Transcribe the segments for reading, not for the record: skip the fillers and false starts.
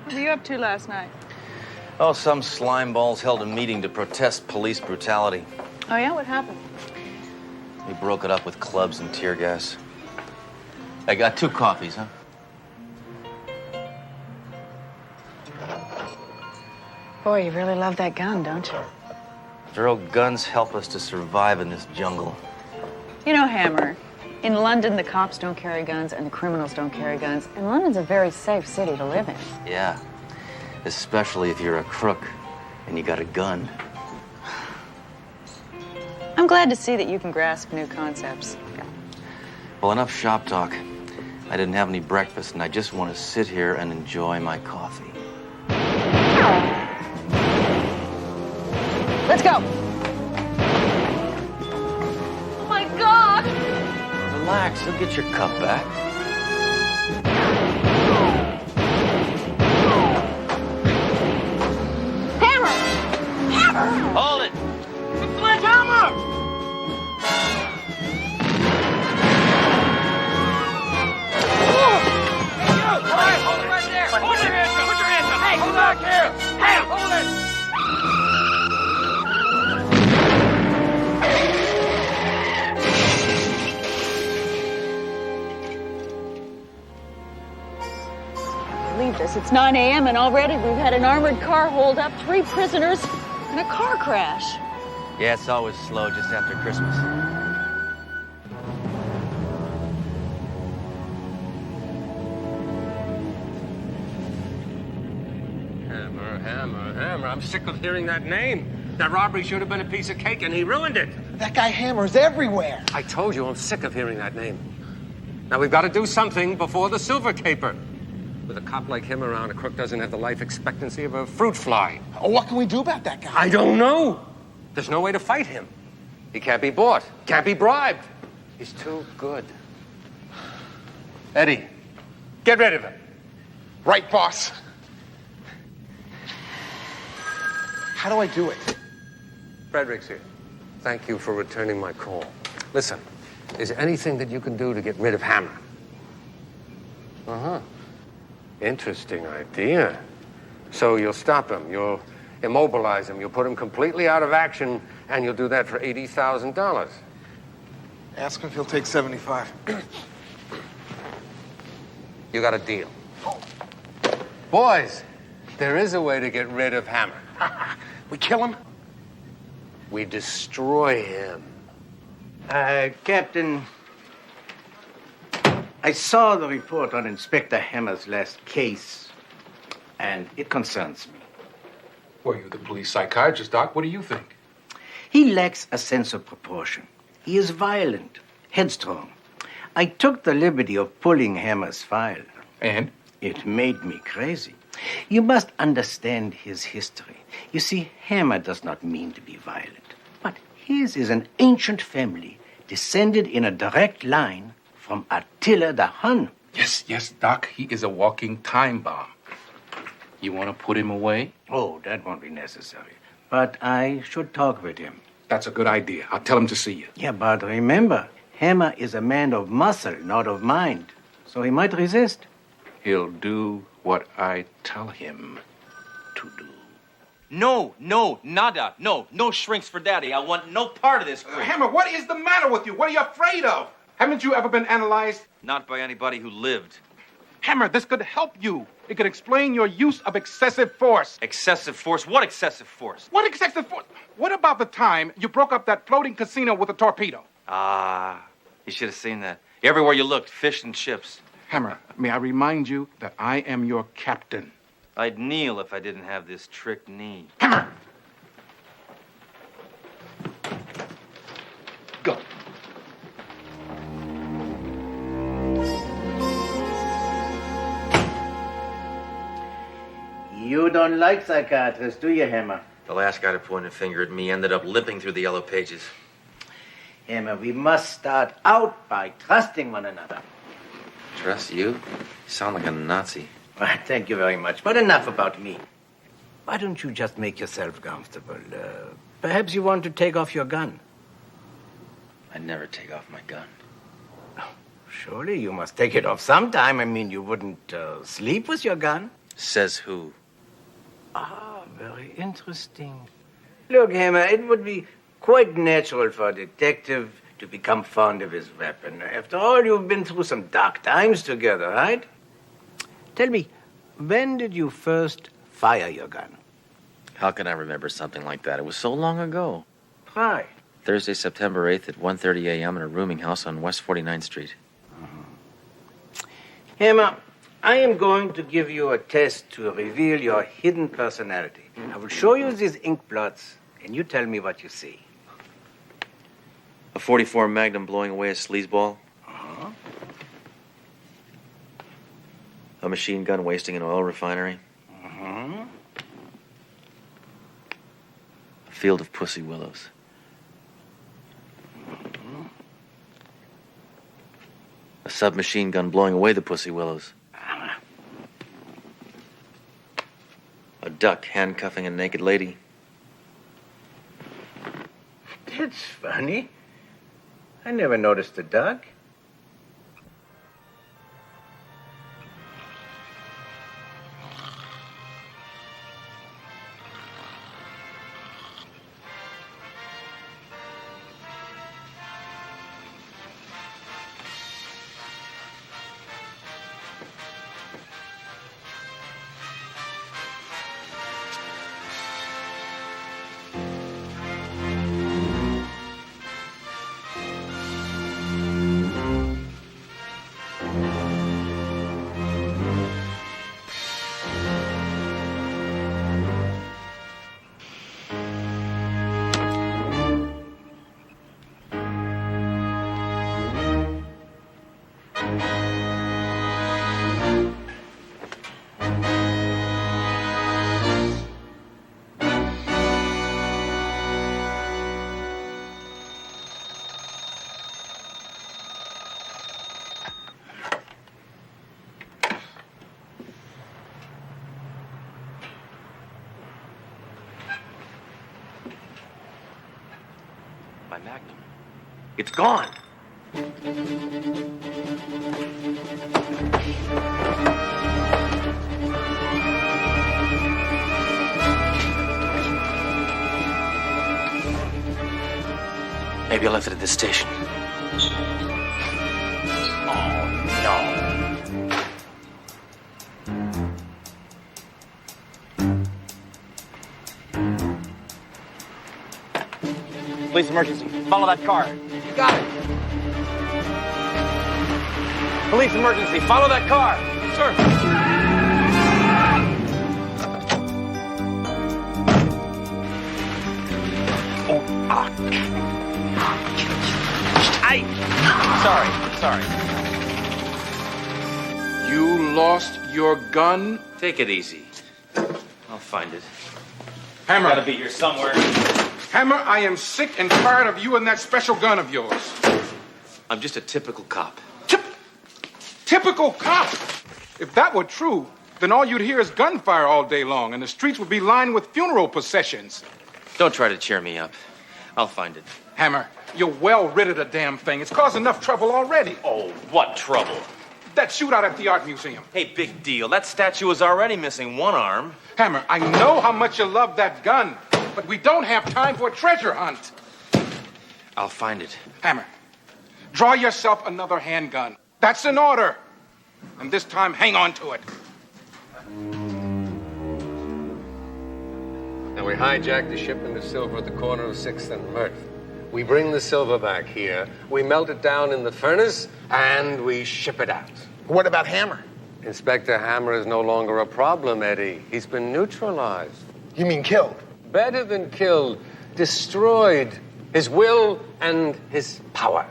What were you up to last night? Oh, some slimeballs held a meeting to protest police brutality. Oh, yeah? What happened? We broke it up with clubs and tear gas. I got 2 coffees, huh? Boy, you really love that gun, don't you? Girl, guns help us to survive in this jungle. You know, Hammer, in London, the cops don't carry guns and the criminals don't carry guns. And London's a very safe city to live in. Yeah, especially if you're a crook and you got a gun. I'm glad to see that you can grasp new concepts. Well, enough shop talk. I didn't have any breakfast, and I just want to sit here and enjoy my coffee. Let's go. Oh, my God. Relax, you'll get your cup back. Hammer! Hammer! Hold it! Sledgehammer! All right, hold it right there. Hold your hands up. Put your hands up. Hey, come back here. Hey, hold it. Believe this, it's 9 a.m. and already we've had an armored car hold up 3 prisoners in a car crash. Yeah, it's always slow just after Christmas. Hammer. I'm sick of hearing that name. That robbery should have been a piece of cake, and he ruined it. That guy Hammer's everywhere. I told you I'm sick of hearing that name. Now, we've got to do something before the silver caper. With a cop like him around, a crook doesn't have the life expectancy of a fruit fly. Oh, what can we do about that guy? I don't know. There's no way to fight him. He can't be bought, can't be bribed. He's too good. Eddie, get rid of him. Right, boss. How do I do it? Frederick's here. Thank you for returning my call. Listen, is there anything that you can do to get rid of Hammer? Uh-huh. Interesting idea. So you'll stop him, you'll immobilize him, you'll put him completely out of action, and you'll do that for $80,000. Ask him if he'll take 75. You got a deal. Boys, there is a way to get rid of Hammer. We kill him? We destroy him. Captain, I saw the report on Inspector Hammer's last case, and it concerns me. Well, you're the police psychiatrist, Doc. What do you think? He lacks a sense of proportion. He is violent, headstrong. I took the liberty of pulling Hammer's file. And? It made me crazy. You must understand his history. You see, Hammer does not mean to be violent, but his is an ancient family, descended in a direct line from Attila the Hun. Yes, Doc. He is a walking time bomb. You want to put him away? Oh, that won't be necessary. But I should talk with him. That's a good idea. I'll tell him to see you. Yeah, but remember, Hammer is a man of muscle, not of mind. So he might resist. He'll do what I tell him to do. No, nada. No shrinks for daddy. I want no part of this creep. Hammer, what is the matter with you? What are you afraid of? Haven't you ever been analyzed? Not by anybody who lived. Hammer, this could help you. It could explain your use of excessive force. Excessive force? What excessive force? What excessive force? What about the time you broke up that floating casino with a torpedo? You should have seen that. Everywhere you looked, fish and chips. Hammer, may I remind you that I am your captain. I'd kneel if I didn't have this trick knee. Hammer! Go. You don't like psychiatrists, do you, Hammer? The last guy to point a finger at me ended up limping through the yellow pages. Hammer, we must start out by trusting one another. Trust you? You sound like a Nazi. Well, thank you very much, but enough about me. Why don't you just make yourself comfortable? Perhaps you want to take off your gun. I'd never take off my gun. Surely you must take it off sometime. I mean, you wouldn't sleep with your gun. Says who? Ah, very interesting. Look, Hammer, it would be quite natural for a detective to become fond of his weapon. After all, you've been through some dark times together, right? Tell me, when did you first fire your gun? How can I remember something like that? It was so long ago. Try. Thursday, September 8th at 1:30 a.m. in a rooming house on West 49th Street. Hammer, I am going to give you a test to reveal your hidden personality. I will show you these ink blots, and you tell me what you see. A .44 Magnum blowing away a sleazeball. Uh-huh. A machine gun wasting an oil refinery. Uh-huh. A field of pussy willows. A submachine gun blowing away the pussy willows. A duck handcuffing a naked lady. That's funny. I never noticed the duck. My Magnum. It's gone. Maybe I left it at this station. Oh, no. Police emergency. Follow that car. You got it. Police emergency. Follow that car. Sir. Sorry. You lost your gun? Take it easy. I'll find it. Hammer. Gotta be here somewhere. Hammer, I am sick and tired of you and that special gun of yours. I'm just a typical cop. Typical cop. If that were true, then all you'd hear is gunfire all day long, and the streets would be lined with funeral processions. Don't try to cheer me up. I'll find it. Hammer, you're well rid of the damn thing. It's caused enough trouble already. Oh, what trouble? That shootout at the art museum. Hey, big deal. That statue is already missing one arm. Hammer, I know how much you love that gun, but we don't have time for a treasure hunt. I'll find it. Hammer, draw yourself another handgun. That's an order. And this time, hang on to it. Now, we hijacked the shipment of silver at the corner of 6th and Mirth. We bring the silver back here, we melt it down in the furnace, and we ship it out. What about Hammer? Inspector Hammer is no longer a problem, Eddie. He's been neutralized. You mean killed? Better than killed, destroyed. His will and his power.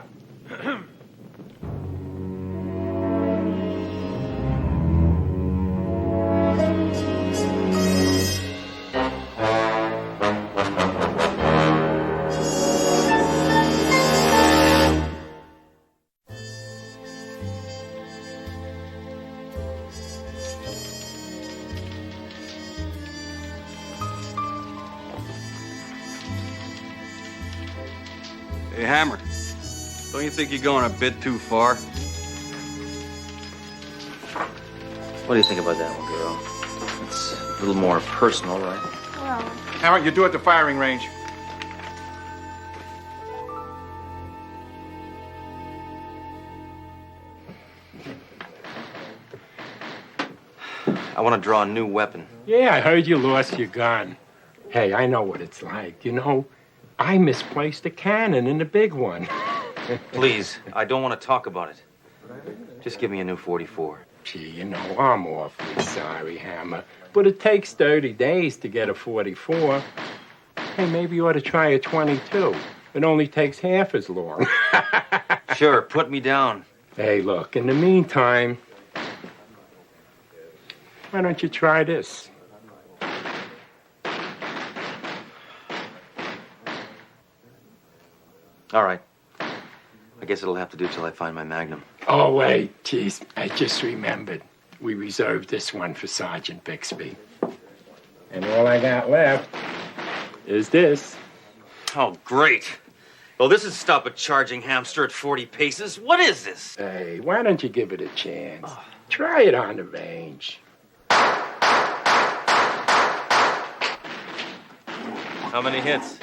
Hey, Hammer, don't you think you're going a bit too far? What do you think about that one, girl? It's a little more personal, right? Well, Hammer, you do at the firing range. I want to draw a new weapon. Yeah, I heard you lost your gun. Hey, I know what it's like. You know, I misplaced a cannon in the big one. Please, I don't want to talk about it. Just give me a new 44. Gee, you know, I'm awfully sorry, Hammer. But it takes 30 days to get a 44. Hey, maybe you ought to try a 22. It only takes half as long. Sure, put me down. Hey, look, in the meantime, why don't you try this? All right. I guess it'll have to do till I find my Magnum. Oh, wait, geez, I just remembered. We reserved this one for Sergeant Bixby. And all I got left is this. Oh, great. Well, this is stop a charging hamster at 40 paces. What is this? Hey, why don't you give it a chance? Try it on the range. How many hits?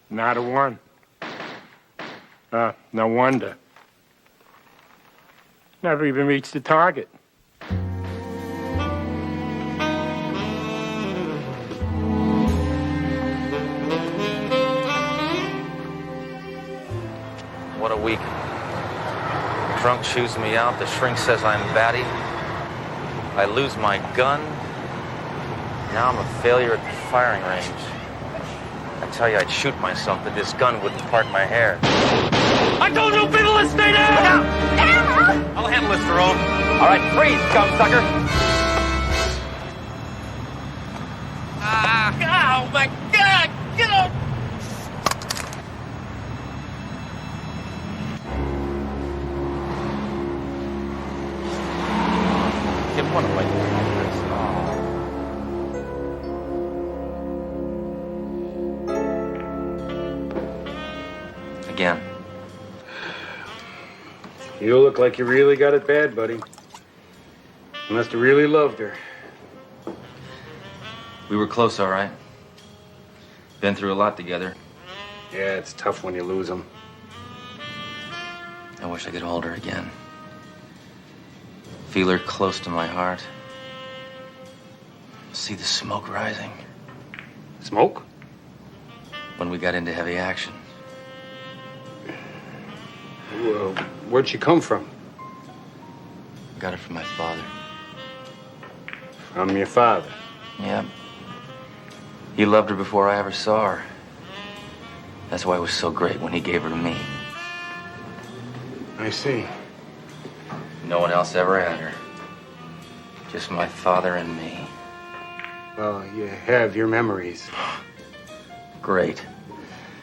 Not a one. No wonder. Never even reached the target. What a week. Drunk chews me out. The shrink says I'm batty. I lose my gun. Now I'm a failure at the firing range. I tell you, I'd shoot myself, but this gun wouldn't part my hair. I told you people to stay down! I'll handle this, Jerome. All right, freeze, scum-sucker. Oh, my God! Get up! Get one away. Again. You look like you really got it bad, buddy. You must have really loved her. We were close, all right. Been through a lot together. Yeah, it's tough when you lose them. I wish I could hold her again. Feel her close to my heart. See the smoke rising. Smoke? When we got into heavy action. Well, where'd she come from? Got her from my father. From your father? Yeah. He loved her before I ever saw her. That's why it was so great when he gave her to me. I see. No one else ever had her. Just my father and me. Well, you have your memories. Great.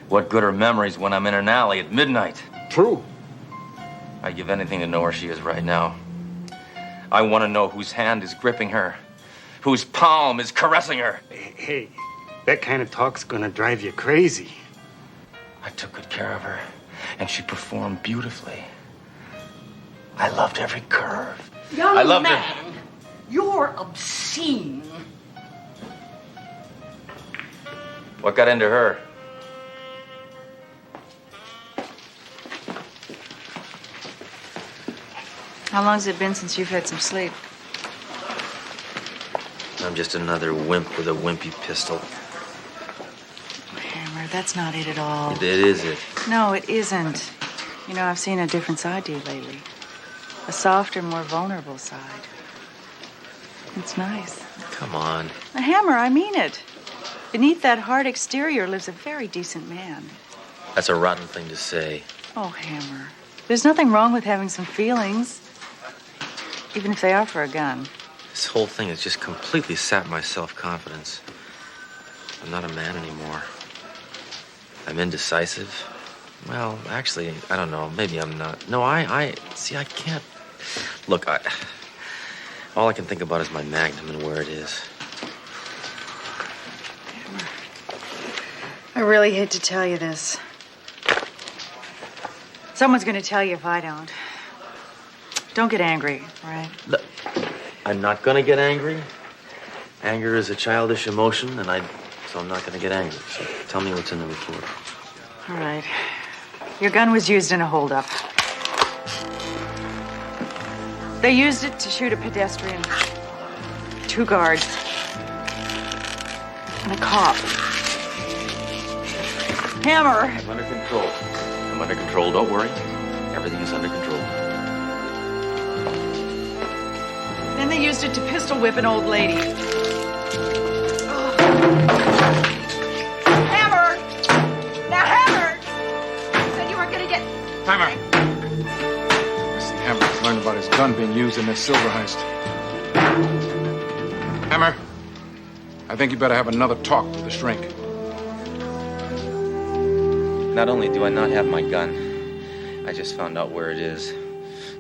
What good are memories when I'm in an alley at midnight? True. I'd give anything to know where she is right now. I want to know whose hand is gripping her, whose palm is caressing her. Hey, that kind of talk's gonna drive you crazy. I took good care of her, and she performed beautifully. I loved every curve. Young I loved man, her. you're obscene. What got into her? how long's it been since you've had some sleep? I'm just another wimp with a wimpy pistol. Hammer, that's not it at all. It is it. No, it isn't. You know, I've seen a different side to you lately. A softer, more vulnerable side. It's nice. Come on. Hammer, I mean it. Beneath that hard exterior lives a very decent man. That's a rotten thing to say. Oh, Hammer. There's nothing wrong with having some feelings. Even if they are for a gun. This whole thing has just completely sapped my self-confidence. I'm not a man anymore. I'm indecisive. Well, actually, I don't know. Maybe I'm not. No, see, I can't. Look, all I can think about is my Magnum and where it is. Hammer, I really hate to tell you this. Someone's going to tell you if I don't. Don't get angry, all right? Look, I'm not going to get angry. Anger is a childish emotion, so I'm not going to get angry. So tell me what's in the report. All right. Your gun was used in a holdup. They used it to shoot a pedestrian, 2 guards, and a cop. Hammer! I'm under control. I'm under control, don't worry. Everything is under control. Then they used it to pistol whip an old lady. Hammer! Now, Hammer! You said you weren't gonna get... Hammer! I see Hammer's learned about his gun being used in this silver heist. Hammer, I think you better have another talk with the shrink. Not only do I not have my gun, I just found out where it is.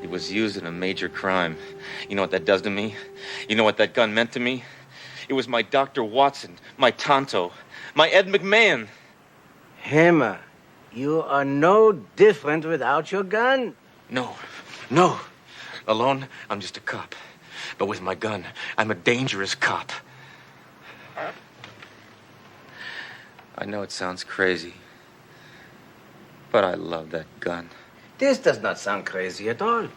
It was used in a major crime. You know what that does to me? You know what that gun meant to me? It was my Dr. Watson, my Tonto, my Ed McMahon. Hammer, you are no different without your gun. No. Alone, I'm just a cop. But with my gun, I'm a dangerous cop. I know it sounds crazy, but I love that gun. This does not sound crazy at all.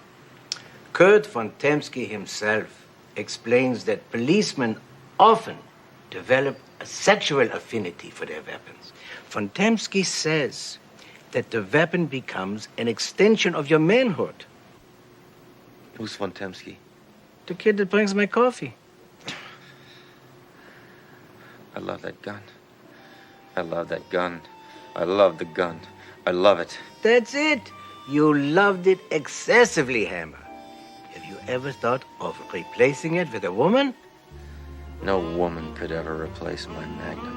Kurt von Temsky himself explains that policemen often develop a sexual affinity for their weapons. Von Temsky says that the weapon becomes an extension of your manhood. Who's von Temsky? The kid that brings my coffee. I love that gun. I love that gun. I love the gun. I love it. That's it. You loved it excessively, Hammer. Have you ever thought of replacing it with a woman? No woman could ever replace my Magnum.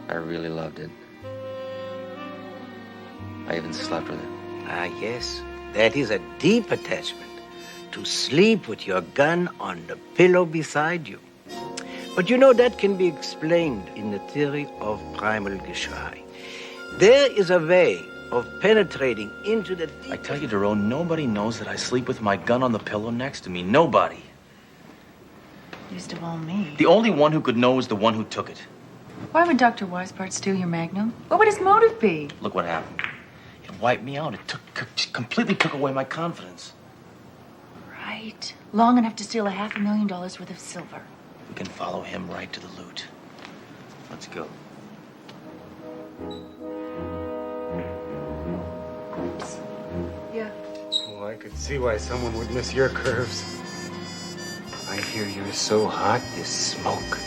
I really loved it. I even slept with it. Ah, yes. That is a deep attachment. To sleep with your gun on the pillow beside you. But you know, that can be explained in the theory of primal Geschrei. There is a way of penetrating into the deep... I tell you, Daron, nobody knows that I sleep with my gun on the pillow next to me. Nobody. Least of all me. The only one who could know is the one who took it. Why would Dr. Weisbart steal your Magnum? What would his motive be? Look what happened. It wiped me out. It completely took away my confidence. Right. Long enough to steal $500,000 worth of silver. We can follow him right to the loot. Let's go. Oops. Yeah. Oh, I could see why someone would miss your curves. I hear you're so hot, you smoke.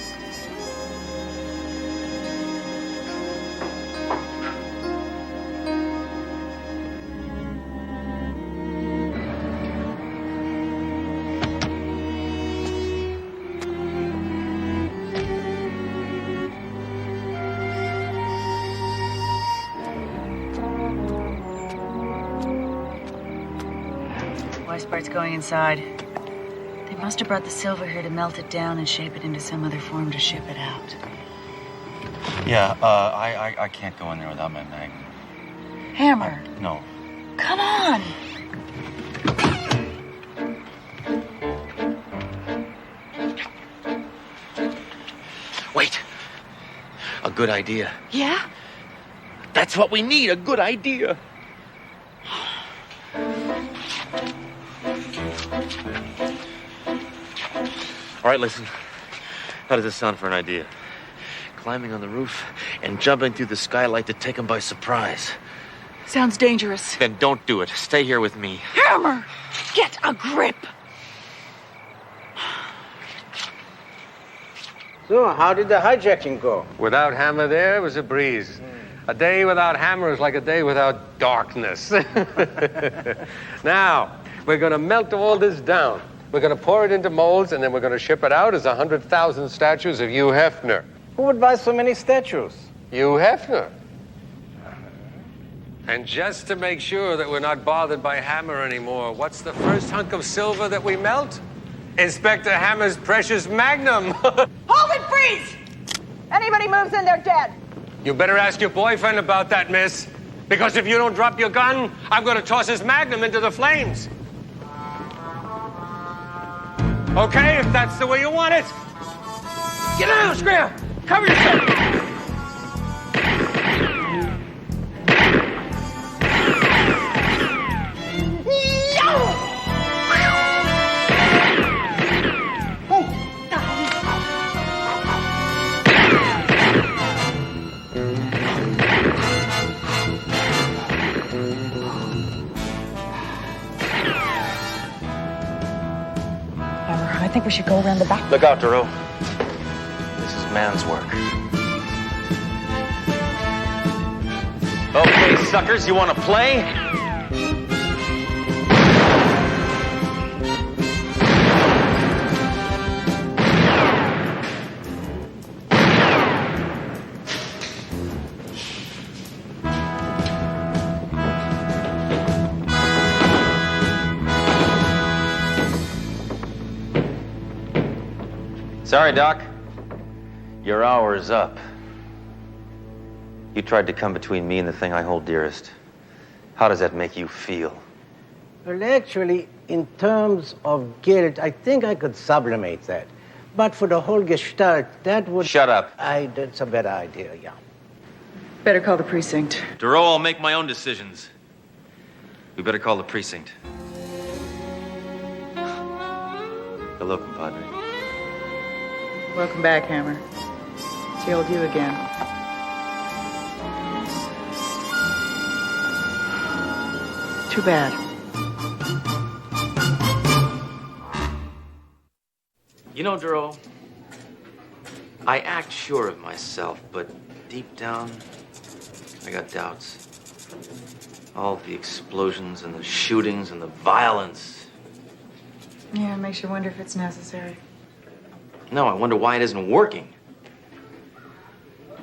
Weisbart's going inside. They must have brought the silver here to melt it down and shape it into some other form to ship it out. Yeah, I can't go in there without my Magnum. Hammer. No. Come on. Wait. A good idea. Yeah? That's what we need, a good idea. All right, listen. How does this sound for an idea? Climbing on the roof and jumping through the skylight to take them by surprise. Sounds dangerous. Then don't do it. Stay here with me. Hammer! Get a grip! So, how did the hijacking go? Without Hammer there, it was a breeze. A day without Hammer is like a day without darkness. Now, we're going to melt all this down. We're going to pour it into molds, and then we're going to ship it out as 100,000 statues of Hugh Hefner. Who would buy so many statues? Hugh Hefner. And just to make sure that we're not bothered by Hammer anymore, what's the first hunk of silver that we melt? Inspector Hammer's precious Magnum. Hold it, freeze! Anybody moves in, they're dead. You better ask your boyfriend about that, miss. Because if you don't drop your gun, I'm going to toss his magnum into the flames. Okay, if that's the way you want it. Get down, Scram! Cover yourself! I think we should go around the back. Look out, Duro. This is man's work. Okay, suckers, you want to play? Sorry, Doc. Your hour is up. You tried to come between me and the thing I hold dearest. How does that make you feel? Well, actually, in terms of guilt, I think I could sublimate that. But for the whole gestalt, that would... Shut up. That's a better idea, yeah. Better call the precinct. Duro, I'll make my own decisions. We better call the precinct. Hello, compadre. Welcome back, Hammer. It's the old you again. Too bad. You know, Duro, I act sure of myself, but deep down, I got doubts. All the explosions and the shootings and the violence. Yeah, it makes you wonder if it's necessary. No, I wonder why it isn't working.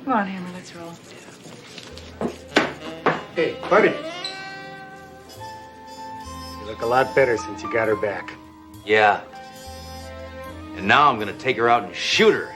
Come on, Hammer, let's roll. Hey, buddy. You look a lot better since you got her back. Yeah. And now I'm gonna take her out and shoot her.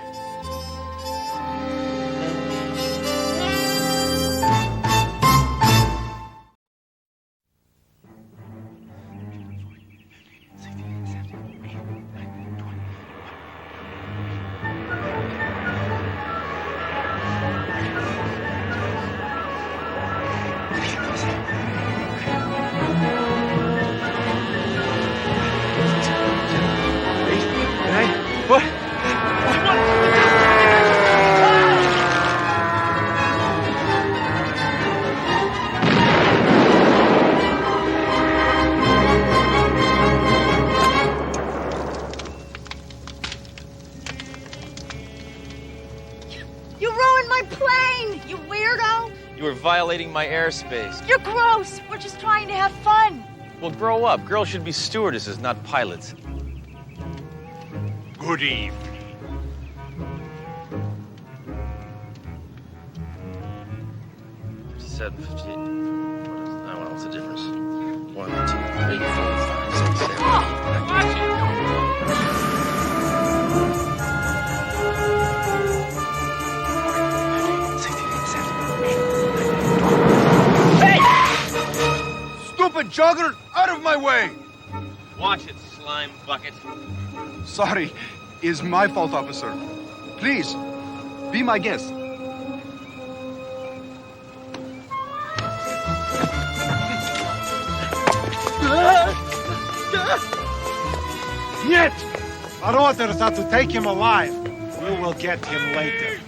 You ruined my plane, you weirdo! You were violating my airspace. You're gross! We're just trying to have fun. Well, grow up. Girls should be stewardesses, not pilots. Good evening. 57, 58. What's the difference? 1, 2, 3, 4, 5, 6, 7, 8, 9, 10. Watch it! Stupid jogger, out of my way! Watch it, slime bucket. Sorry, it's my fault, officer. Please, be my guest. Yet! Our orders are to take him alive. We will get him later.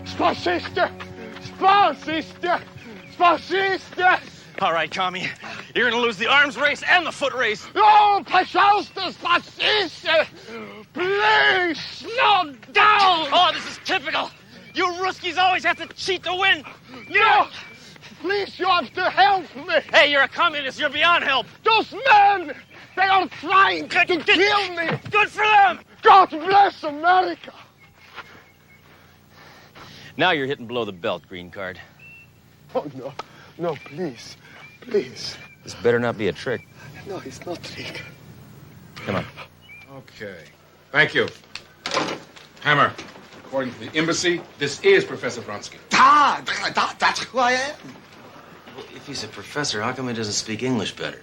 Spasista! Spasista! Spasista! All right, Tommy. You're gonna lose the arms race and the foot race. Oh, pожалуйста, spasista! Please, slow down! Oh, this is typical! You Ruskies always have to cheat to win! No! Please, you have to help me! Hey, you're a communist. You're beyond help. Those men! They are trying to kill me! Good for them! God bless America! Now you're hitting below the belt, green card. Oh, no. No, please. Please. This better not be a trick. No, it's not trick. Come on. Okay. Thank you. Hammer, According to the embassy, this is Professor Vronsky. That's who I am. Well, if he's a professor, how come he doesn't speak English better?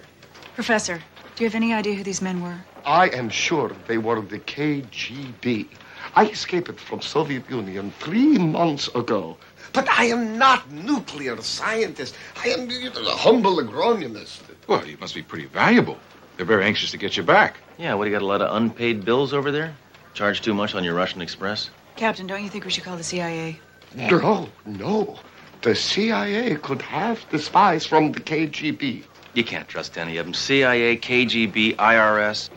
Professor, do you have any idea who these men were? I am sure they were the KGB. I escaped from Soviet Union 3 months ago. But I am not nuclear scientist. I am a humble agronomist. Well, you must be pretty valuable. They're very anxious to get you back. Yeah, what, do you got a lot of unpaid bills over there? Charge too much on your Russian Express? Captain, don't you think we should call the CIA? No. The CIA could have the spies from the KGB. You can't trust any of them. CIA, KGB, IRS.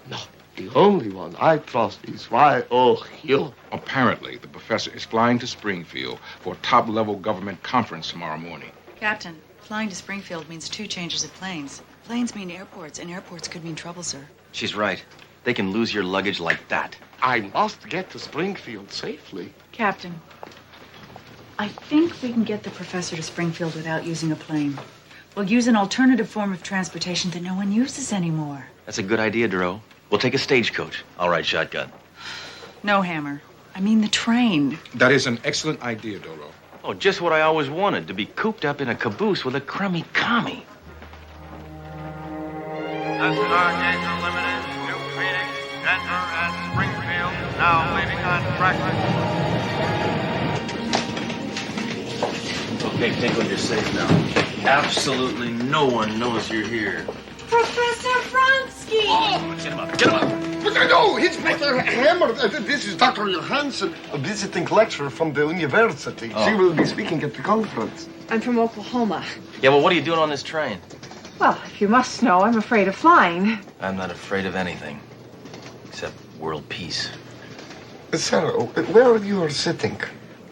No. The only one I trust is YOU. Apparently, the professor is flying to Springfield for a top-level government conference tomorrow morning. Captain, flying to Springfield means 2 changes of planes. Planes mean airports, and airports could mean trouble, sir. She's right. They can lose your luggage like that. I must get to Springfield safely. Captain, I think we can get the professor to Springfield without using a plane. We'll use an alternative form of transportation that no one uses anymore. That's a good idea, Duro. We'll take a stagecoach. I'll ride shotgun. No, Hammer. I mean the train. That is an excellent idea, Doro. Oh, just what I always wanted, to be cooped up in a caboose with a crummy commie. SNR Gator Limited, New Phoenix, Denver, and Springfield, now leaving on track. Okay, Tinkle, you're safe now. Absolutely no one knows you're here. Professor Vronsky! Oh, Get him up, get him up! But no, Inspector Hammer. This is Dr. Johansson, a visiting lecturer from the university. Oh. She will be speaking at the conference. I'm from Oklahoma. Yeah, well, what are you doing on this train? Well, if you must know, I'm afraid of flying. I'm not afraid of anything. Except world peace. Sarah, where you are sitting?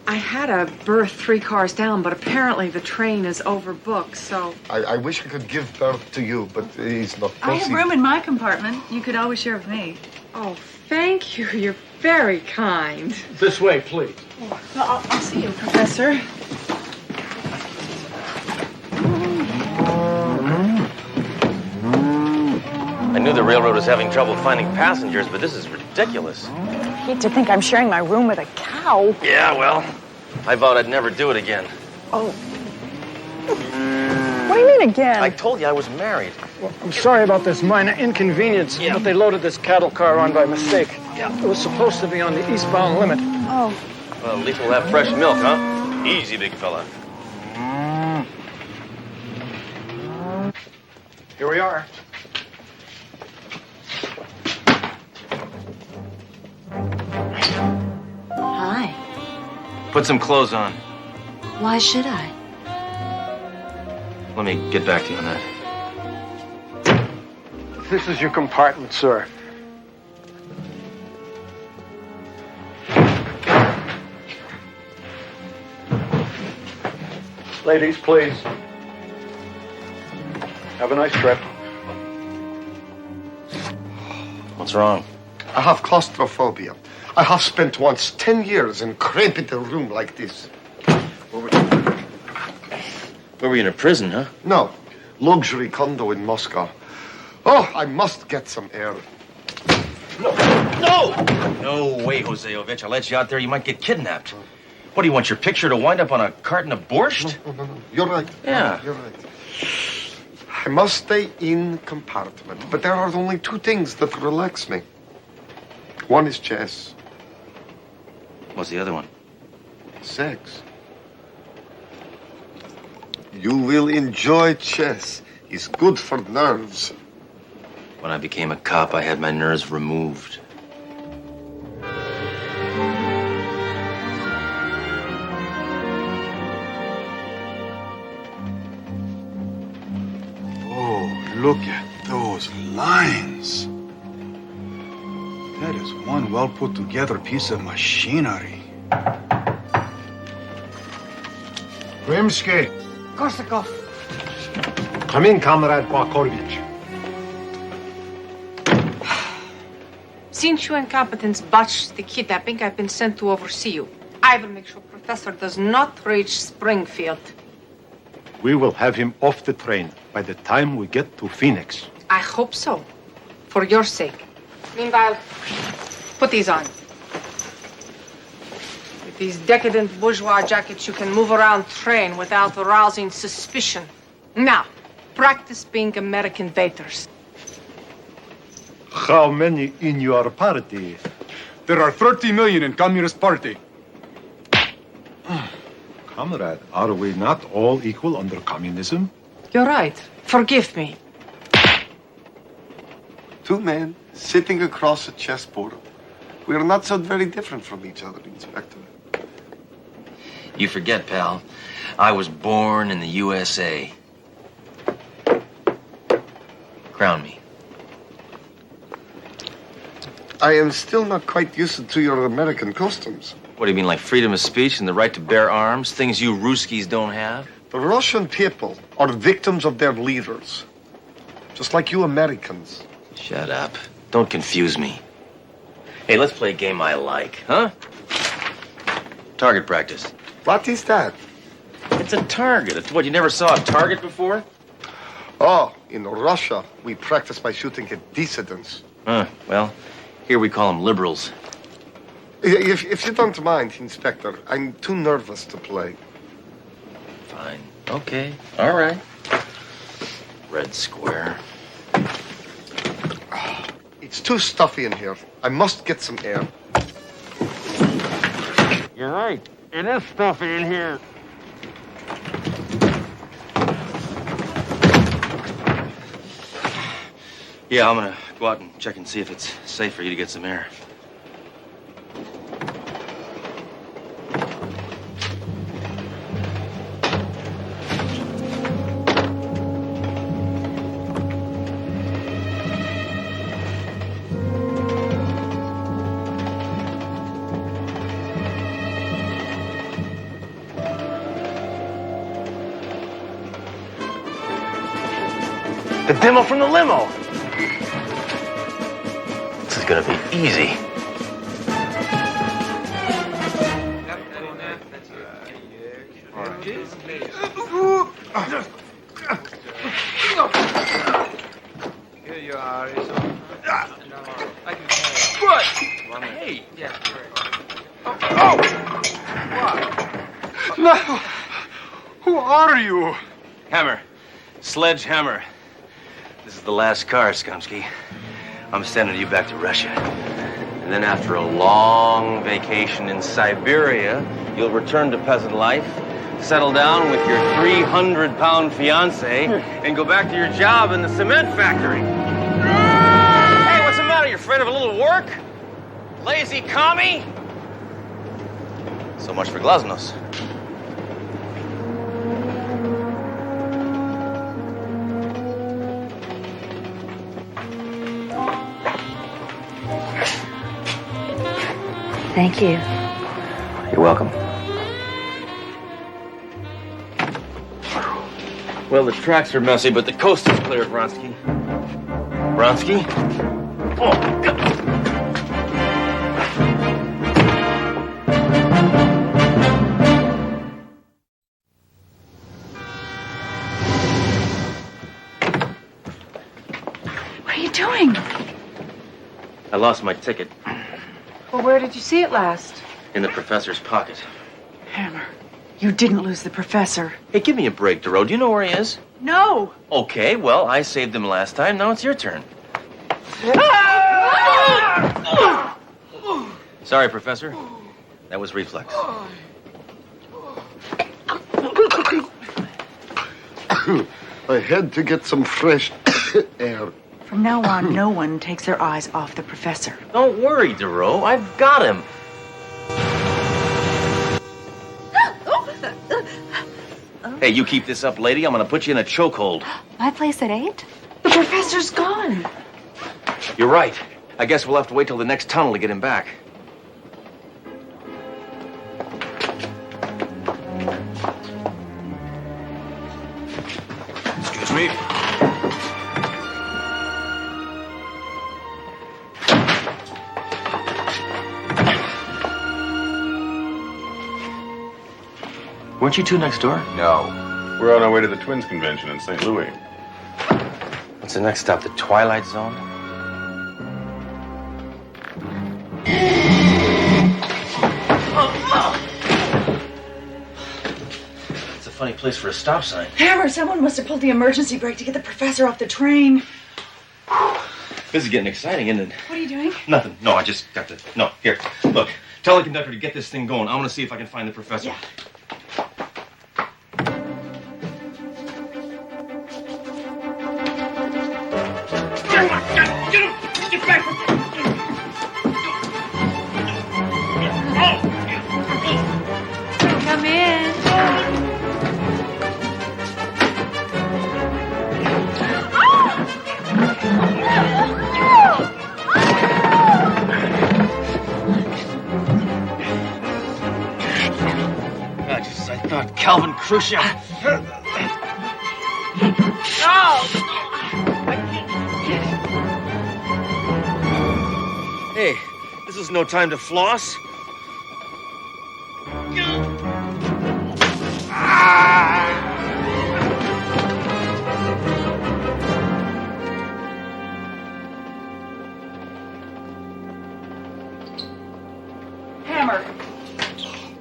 I had a berth 3 cars down, but apparently the train is overbooked, so... I wish I could give birth to you, but it's not possible. I have room in my compartment. You could always share with me. Oh, thank you. You're very kind. This way, please. Well, I'll see you, Professor. I knew the railroad was having trouble finding passengers, but this is ridiculous. I hate to think I'm sharing my room with a cow. Yeah, well, I vowed I'd never do it again. Oh. What do you mean again? I told you I was married. Well, I'm sorry about this minor inconvenience, but they loaded this cattle car on by mistake. Yeah. It was supposed to be on the eastbound limit. Oh. Well, at least we'll have fresh milk, huh? Easy, big fella. Here we are. Hi. Put some clothes on. Why should I? Let me get back to you on that. This is your compartment, sir. Ladies, please. Have a nice trip. What's wrong? I have claustrophobia. I have spent once 10 years in cramped room like this. Where were you, in a prison, huh? No, luxury condo in Moscow. Oh, I must get some air. No! No way, Josevich. I'll let you out there. You might get kidnapped. What, do you want your picture to wind up on a carton of borscht? No. You're right. Yeah. You're right. I must stay in compartment, but there are only 2 things that relax me. One is chess. What's the other one? Sex. You will enjoy chess. It's good for nerves. When I became a cop, I had my nerves removed. Oh, look at those lines. That is one well put together piece of machinery. Rimsky. Korsakov. Come in, Comrade Markovich. Since you incompetents botched the kidnapping, I've been sent to oversee you. I will make sure Professor does not reach Springfield. We will have him off the train by the time we get to Phoenix. I hope so. For your sake. Meanwhile, put these on. With these decadent bourgeois jackets, you can move around train without arousing suspicion. Now, practice being American waiters. How many in your party? There are 30 million in Communist Party. Comrade, are we not all equal under communism? You're right. Forgive me. Two men sitting across a chessboard. We are not so very different from each other, Inspector. You forget, pal. I was born in the USA. Crown me. I am still not quite used to your American customs. What do you mean, like freedom of speech and the right to bear arms? Things you Ruskies don't have? The Russian people are victims of their leaders, just like you Americans. Shut up. Don't confuse me. Hey, let's play a game I like, huh? Target practice. What is that? It's a target. It's what, you never saw a target before? Oh, in Russia, we practice by shooting at dissidents. Well, here we call them liberals. If you don't mind, Inspector, I'm too nervous to play. Fine. Okay. All right. Red square. It's too stuffy in here. I must get some air. You're right. It is stuffy in here. Yeah, I'm gonna go out and check and see if it's safe for you to get some air. The demo from the limo. This is gonna be easy. Here you are. I can What? Hey. Yeah. Oh! No! Who are you? Hammer. Sledge Hammer. This is the last car, Skumsky. I'm sending you back to Russia. And then after a long vacation in Siberia, you'll return to peasant life, settle down with your 300-pound fiancé, and go back to your job in the cement factory. Hey, what's the matter? You're afraid of a little work? Lazy commie? So much for glasnost. Thank you. You're welcome. Well, the tracks are messy, but the coast is clear, Vronsky. Vronsky? Oh, God. What are you doing? I lost my ticket Well, where did you see it last? in the professor's pocket. Hammer, you didn't lose the professor. Hey, give me a break, Dero. Do you know where he is? No. Okay, well, I saved him last time. Now it's your turn. Sorry, Professor. That was reflex. I had to get some fresh air. From now on, no one takes their eyes off the professor. Don't worry, Dero. I've got him. Hey, you keep this up, lady. I'm gonna put you in a chokehold. My place at 8? The professor's gone. You're right. I guess we'll have to wait till the next tunnel to get him back. Excuse me. Weren't you two next door? No. We're on our way to the Twins Convention in St. Louis. What's the next stop? The Twilight Zone? funny place for a stop sign. Hammer, someone must have pulled the emergency brake to get the professor off the train. This is getting exciting, isn't it? What are you doing? Nothing. No, I just got to... No, here. Look, tell the conductor to get this thing going. I'm going to see if I can find the professor. Yeah. Get back! Come in. I thought Calvin Khrushchev. Hey, this is no time to floss. Hammer.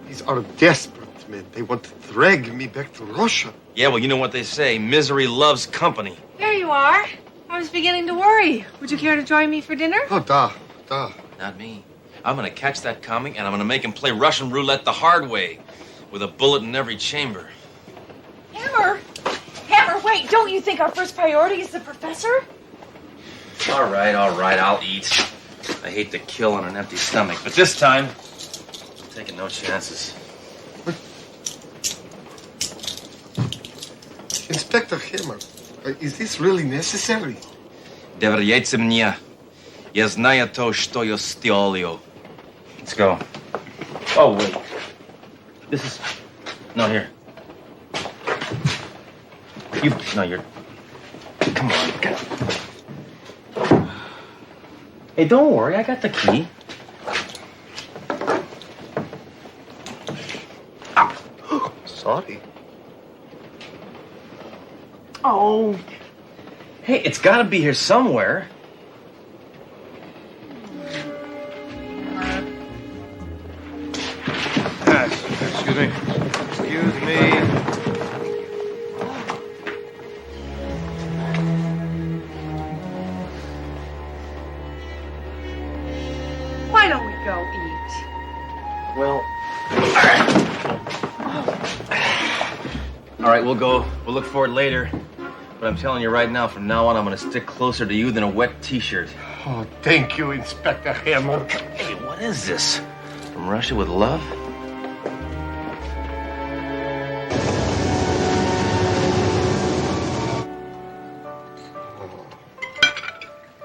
These are desperate men. They want to drag me back to Russia. Yeah, well, you know what they say. Misery loves company. There you are. I was beginning to worry. Would you care to join me for dinner? Oh, da. Not me. I'm gonna catch that comic and I'm gonna make him play Russian roulette the hard way, with a bullet in every chamber. Hammer! Hammer, wait! Don't you think our first priority is the professor? All right, I'll eat. I hate to kill on an empty stomach, but this time, I'm taking no chances. Inspector Hammer, is this really necessary? Доверяйте мне. Я знаю то, что я сделаю. Let's go. Oh, wait. This is... No, here. You're... Come on. Hey, don't worry. I got the key. Sorry. Oh. Hey, it's got to be here somewhere. Excuse me. Excuse me. Why don't we go eat? Well, all right, we'll go. We'll look for it later. But I'm telling you right now, from now on, I'm going to stick closer to you than a wet T-shirt. Oh, thank you, Inspector Hammer. Hey, what is this? From Russia with love?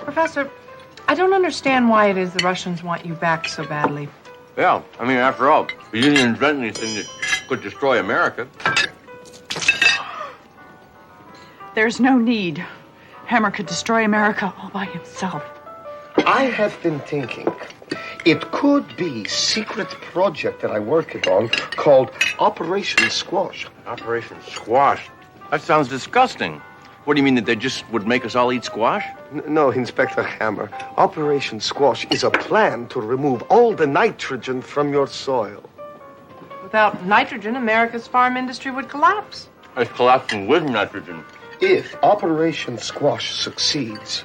Professor, I don't understand why it is the Russians want you back so badly. Yeah, I mean, after all, we didn't invent anything that could destroy America. There's no need. Hammer could destroy America all by himself. I have been thinking it could be a secret project that I'm working on called Operation Squash. Operation Squash? That sounds disgusting. What do you mean, that they just would make us all eat squash? No, Inspector Hammer. Operation Squash is a plan to remove all the nitrogen from your soil. Without nitrogen, America's farm industry would collapse. It's collapsing with nitrogen. If Operation Squash succeeds,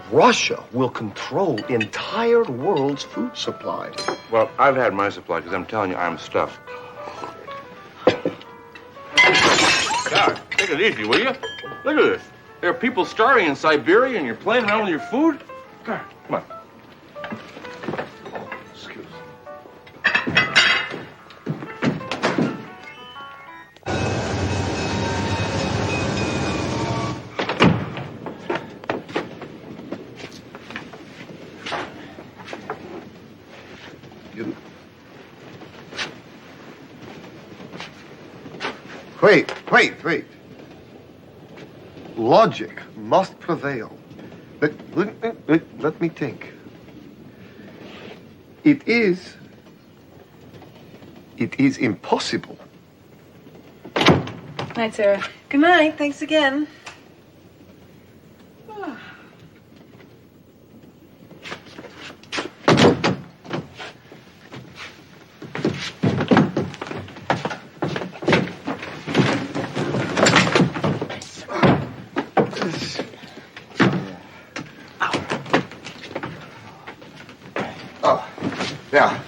Russia will control entire world's food supply. Well, I've had my supply, because I'm telling you, I'm stuffed. God, take it easy, will you? Look at this. There are people starving in Siberia, and you're playing around with your food? God, come on. Excuse me. Wait. Logic must prevail. Let me think. It is impossible. Night, Sarah. Good night. Thanks again.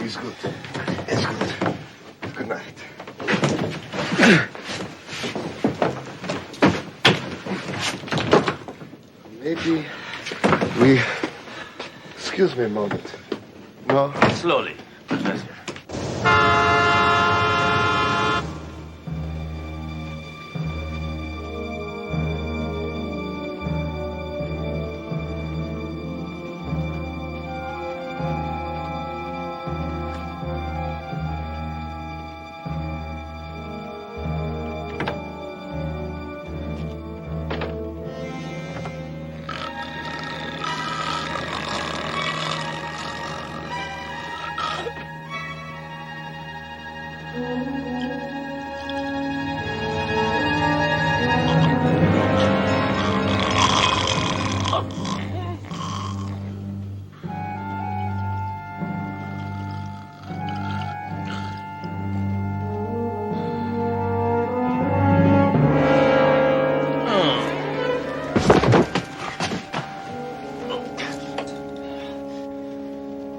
is good. It's good. Good night. Maybe we... Excuse me a moment. No? Slowly, Professor.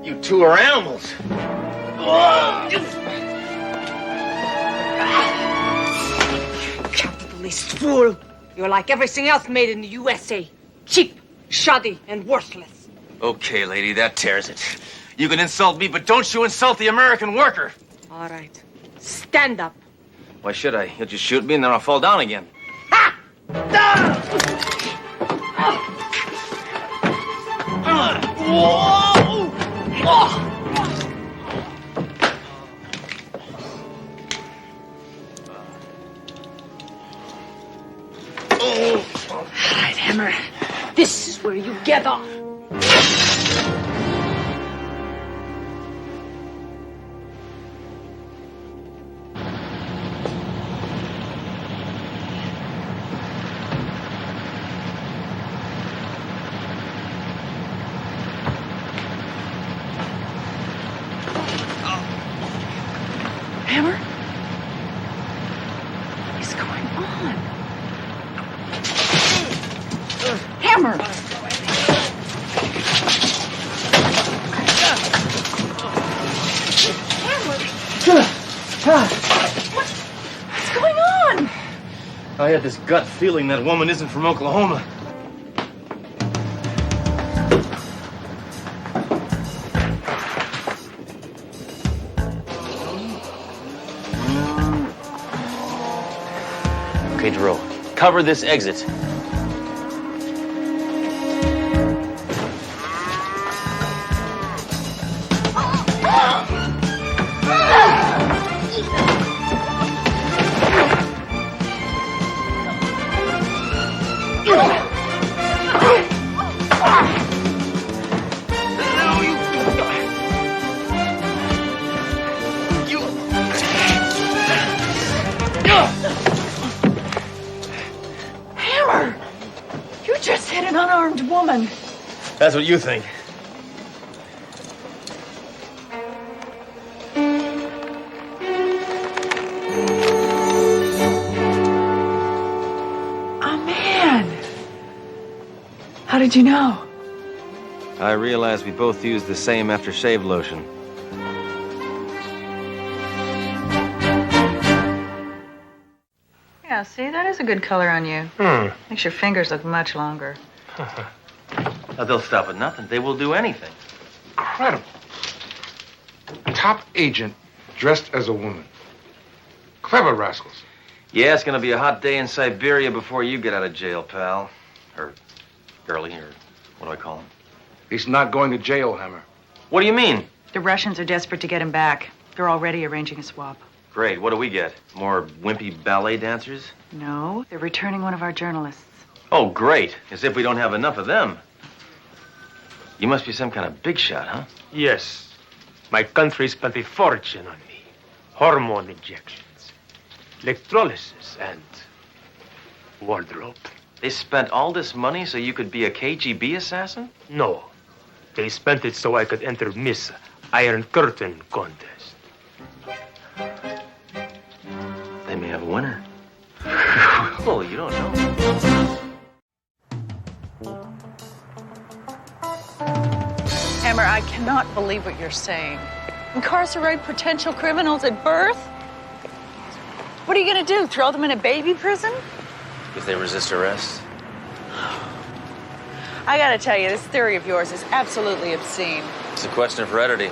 You two are animals. Capitalist fool. You're like everything else made in the USA. Cheap, shoddy, and worthless. Okay, lady, that tears it. You can insult me, but don't you insult the American worker. All right. Stand up. Why should I? You'll just shoot me and then I'll fall down again. All right, Hammer. This is where you get off. Hammer? What is going on? Hammer! What's going on? I had this gut feeling that woman isn't from Oklahoma. Okay, Drew, cover this exit. Hammer! You just hit an unarmed woman. That's what you think. Oh, man. How did you know? I realized we both used the same aftershave lotion. Yeah, see, that is a good color on you. Makes your fingers look much longer. Now, they'll stop at nothing. They will do anything. Incredible. Top agent dressed as a woman. Clever rascals. Yeah, it's gonna be a hot day in Siberia before you get out of jail, pal. Or girlie, or what do I call him? He's not going to jail, Hammer. What do you mean? The Russians are desperate to get him back. They're already arranging a swap. Great, what do we get? More wimpy ballet dancers? No, they're returning one of our journalists. Oh, great. As if we don't have enough of them. You must be some kind of big shot, huh? Yes. My country spent a fortune on me. Hormone injections, electrolysis, and wardrobe. They spent all this money so you could be a KGB assassin? No. They spent it so I could enter Miss Iron Curtain contest. They may have a winner. Oh, you don't know. Hammer, I cannot believe what you're saying. Incarcerate potential criminals at birth? What are you going to do, throw them in a baby prison? If they resist arrest? I got to tell you, this theory of yours is absolutely obscene. It's a question of heredity.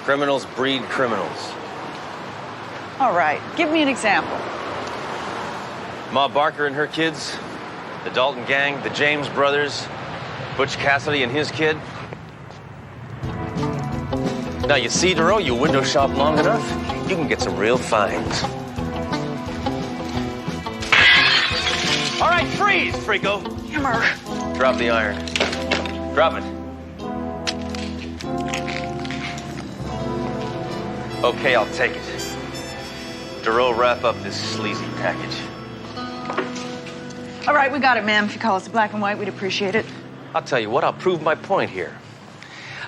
Criminals breed criminals. All right, give me an example. Ma Barker and her kids, the Dalton gang, the James brothers, Butch Cassidy and his kid. Now, you see, Duro, you window shop long enough, you can get some real finds. All right, freeze, Frico. Hammer. Drop the iron. Drop it. Okay, I'll take it. Duro, wrap up this sleazy package. All right, we got it, ma'am. If you call us black and white, we'd appreciate it. I'll tell you what, I'll prove my point here.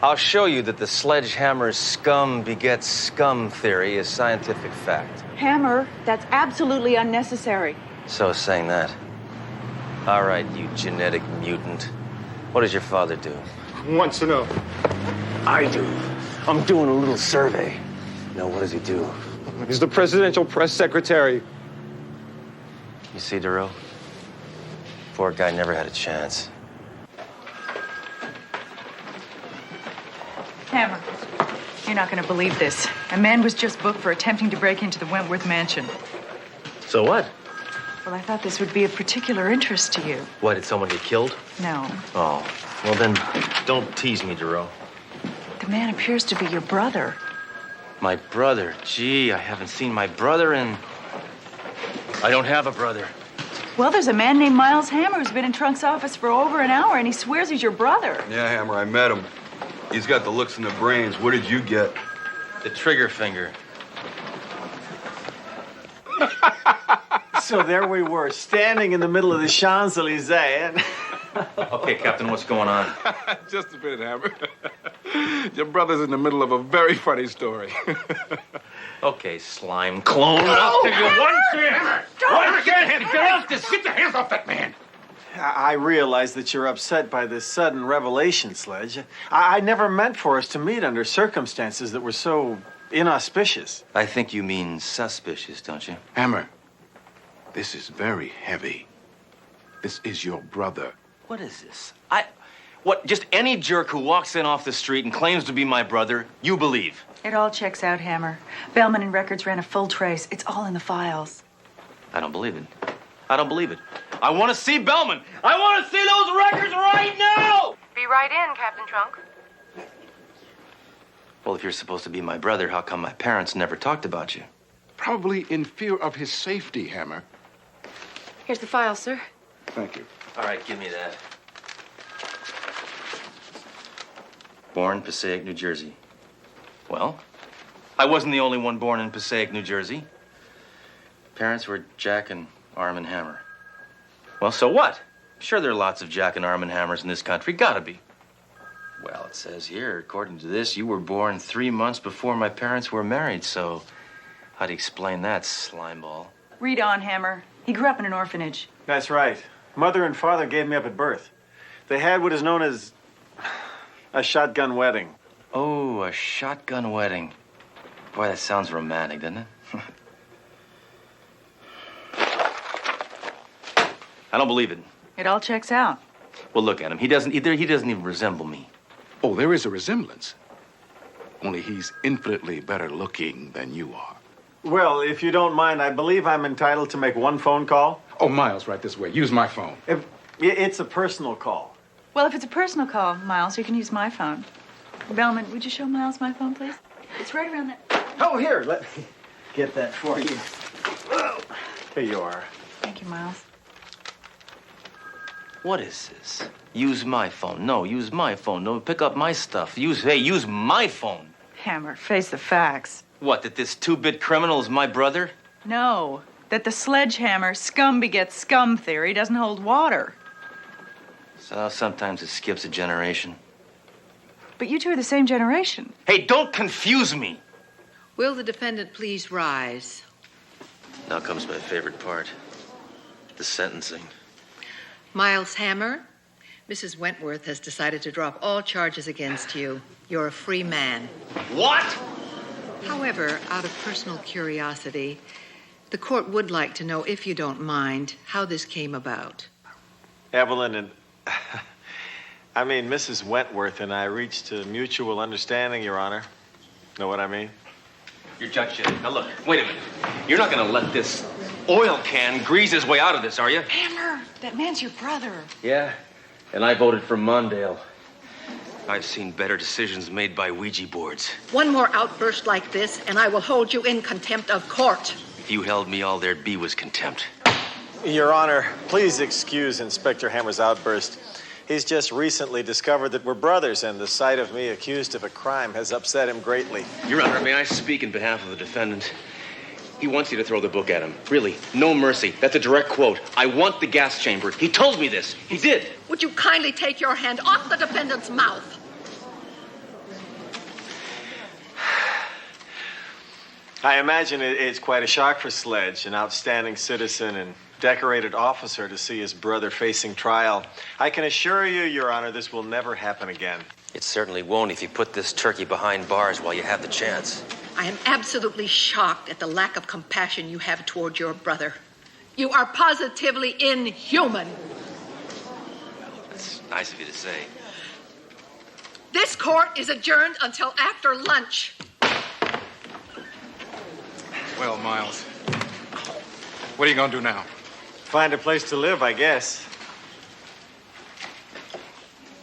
I'll show you that the sledgehammer's scum begets scum theory is scientific fact. Hammer, that's absolutely unnecessary. So saying that. All right, you genetic mutant. What does your father do? Wants to know. I do. I'm doing a little survey. Now, what does he do? He's the presidential press secretary. You see, Duro? Poor guy never had a chance. Hammer, you're not going to believe this. A man was just booked for attempting to break into the Wentworth mansion. So what? Well, I thought this would be of particular interest to you. Why, did someone get killed? No. Oh, well then, don't tease me, Duro. The man appears to be your brother. My brother? Gee, I haven't seen my brother in... I don't have a brother. Well, there's a man named Miles Hammer who's been in Trunk's office for over an hour, and he swears he's your brother. Yeah, Hammer, I met him. He's got the looks and the brains. What did you get? The trigger finger. So there we were, standing in the middle of the Champs-Elysees, and... Okay, Captain, what's going on? Just a minute, Hammer. Your brother's in the middle of a very funny story. Okay, slime clone. I'll give you one chance. One chance. Get off this. Get your hands off that man. I realize that you're upset by this sudden revelation, Sledge. I never meant for us to meet under circumstances that were so inauspicious. I think you mean suspicious, don't you? Hammer, this is very heavy. This is your brother. What is this? What, just any jerk who walks in off the street and claims to be my brother, you believe? It all checks out, Hammer. Bellman and Records ran a full trace. It's all in the files. I don't believe it. I don't believe it. I want to see Bellman. I want to see those records right now! Be right in, Captain Trunk. Well, if you're supposed to be my brother, how come my parents never talked about you? Probably in fear of his safety, Hammer. Here's the file, sir. Thank you. All right, give me that. Born Passaic, New Jersey. Well, I wasn't the only one born in Passaic, New Jersey. Parents were Jack and Arm & Hammer. Well, so what? Sure, there are lots of Jack and Arm & Hammers in this country. Gotta be. Well, it says here, according to this, you were born 3 months before my parents were married, so how do you explain that, slimeball? Read on, Hammer. He grew up in an orphanage. That's right. Mother and father gave me up at birth. They had what is known as a shotgun wedding. Oh, a shotgun wedding. Boy, that sounds romantic, doesn't it? I don't believe it. It all checks out. Well, look at him. He doesn't even resemble me. Oh, there is a resemblance. Only he's infinitely better looking than you are. Well, if you don't mind, I believe I'm entitled to make one phone call. Oh, Miles, right this way. Use my phone. It's a personal call. Well, if it's a personal call, Miles, you can use my phone. Bellman, would you show Miles my phone, please? It's right around that. Oh, here, let me get that for you. Here you are. Thank you, Miles. What is this? Use my phone. No, use my phone. No, pick up my stuff. Use my phone. Hammer, face the facts. What, that this two-bit criminal is my brother? No, that the sledgehammer scum begets scum theory doesn't hold water. So sometimes it skips a generation. But you two are the same generation. Hey, don't confuse me. Will the defendant please rise? Now comes my favorite part. The sentencing. Miles Hammer, Mrs. Wentworth has decided to drop all charges against you. You're a free man. What? However, out of personal curiosity, the court would like to know, if you don't mind, how this came about. Evelyn and... Mrs. Wentworth and I reached a mutual understanding, Your Honor. Know what I mean? You're Judge Shea. Now look, wait a minute. You're not gonna let this oil can grease his way out of this, are you? Hammer, that man's your brother. Yeah, and I voted for Mondale. I've seen better decisions made by Ouija boards. One more outburst like this, and I will hold you in contempt of court. If you held me, all there'd be was contempt. Your Honor, please excuse Inspector Hammer's outburst. He's just recently discovered that we're brothers, and the sight of me accused of a crime has upset him greatly. Your Honor, may I speak in behalf of the defendant? He wants you to throw the book at him. Really, no mercy. That's a direct quote. I want the gas chamber. He told me this. He did. Would you kindly take your hand off the defendant's mouth? I imagine it's quite a shock for Sledge, an outstanding citizen and decorated officer, to see his brother facing trial. I can assure you, Your Honor, this will never happen again. It certainly won't if you put this turkey behind bars while you have the chance. I am absolutely shocked at the lack of compassion you have toward your brother. You are positively inhuman. That's nice of you to say. This court is adjourned until after lunch. Well, Miles, what are you gonna do now? Find a place to live, I guess.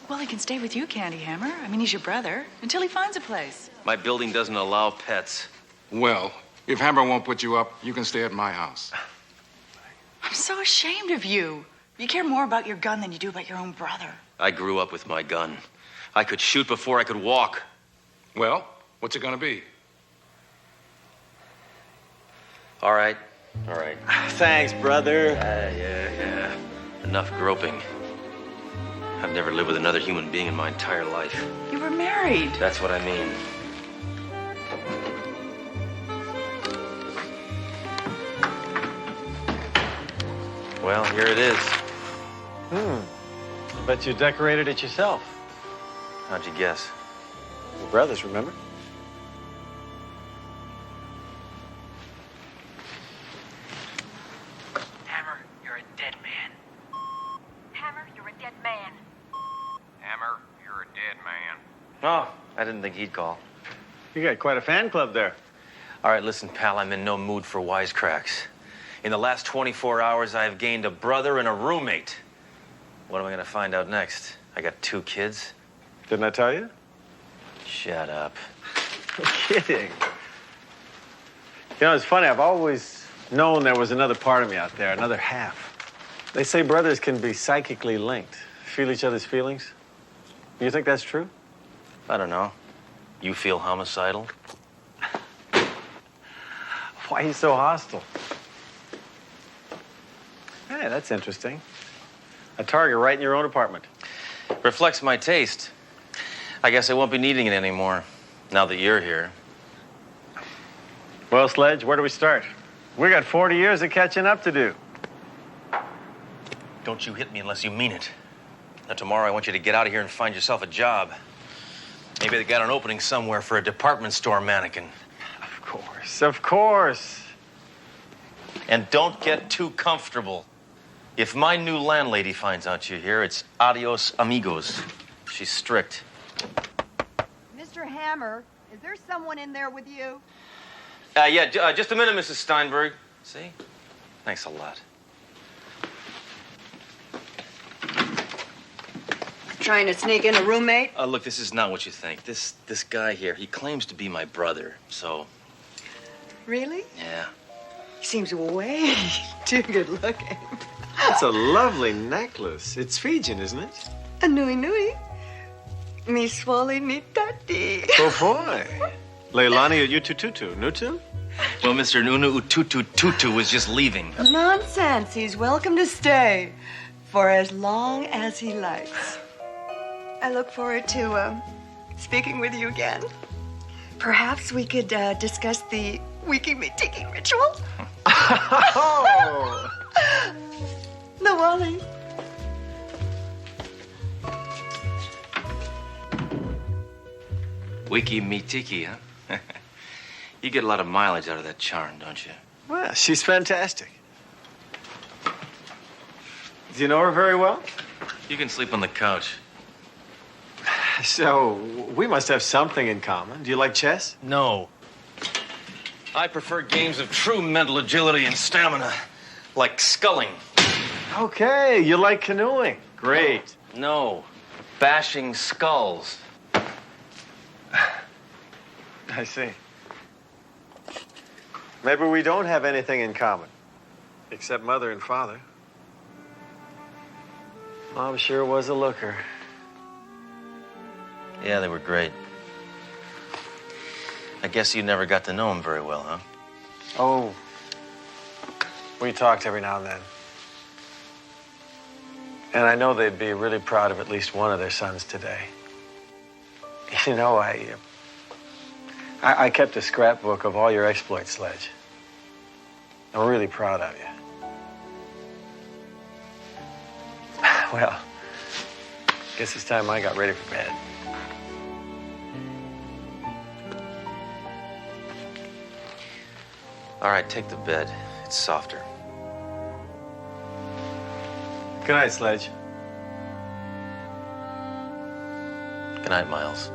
Well, he can stay with you, Candy Hammer. He's your brother, until he finds a place. My building doesn't allow pets. Well, if Hammer won't put you up, you can stay at my house. I'm so ashamed of you. You care more about your gun than you do about your own brother. I grew up with my gun. I could shoot before I could walk. Well, what's it gonna be? All right. Thanks, brother. Yeah. Enough groping. I've never lived with another human being in my entire life. You were married. That's what I mean. Well, here it is. I bet you decorated it yourself. How'd you guess? We're brothers, remember? Hammer, you're a dead man. Hammer, you're a dead man. Hammer, you're a dead man. Oh, I didn't think he'd call. You got quite a fan club there. All right, listen, pal, I'm in no mood for wisecracks. In the last 24 hours, I've gained a brother and a roommate. What am I going to find out next? I got 2 kids. Didn't I tell you? Shut up. I'm kidding. You know, it's funny. I've always known there was another part of me out there, another half. They say brothers can be psychically linked, feel each other's feelings. You think that's true? I don't know. You feel homicidal? Why are you so hostile? Hey, that's interesting. A target right in your own apartment. Reflects my taste. I guess I won't be needing it anymore, now that you're here. Well, Sledge, where do we start? We got 40 years of catching up to do. Don't you hit me unless you mean it. Now, tomorrow I want you to get out of here and find yourself a job. Maybe they got an opening somewhere for a department store mannequin. Of course. And don't get too comfortable. If my new landlady finds out you're here, it's adios amigos. She's strict. Mr. Hammer, is there someone in there with you? Just a minute, Mrs. Steinberg. See? Thanks a lot. Trying to sneak in a roommate? Look, this is not what you think. This guy here, he claims to be my brother, so... Really? Yeah. He seems way too good looking. That's a lovely necklace. It's Fijian, isn't it? A nui. Mi swali ni tati. Oh, boy. Leilani Utututu. Nutu? Well, Mr. Nunu Ututu Tutu was just leaving. Nonsense. He's welcome to stay for as long as he likes. I look forward to speaking with you again. Perhaps we could discuss the wiki-me-tiki ritual. Oh! Nawali. Wiki me tiki, huh? You get a lot of mileage out of that charm, don't you? Well, she's fantastic. Do you know her very well? You can sleep on the couch. So, we must have something in common. Do you like chess? No. I prefer games of true mental agility and stamina, like sculling. Okay, you like canoeing. Great. No, bashing skulls. I see. Maybe we don't have anything in common, except mother and father. Mom sure was a looker. Yeah, they were great. I guess you never got to know them very well, huh? Oh, we talked every now and then. And I know they'd be really proud of at least one of their sons today. You know, I kept a scrapbook of all your exploits, Sledge. I'm really proud of you. Well, guess it's time I got ready for bed. All right, take the bed. It's softer. Good night, Sledge. Good night, Miles.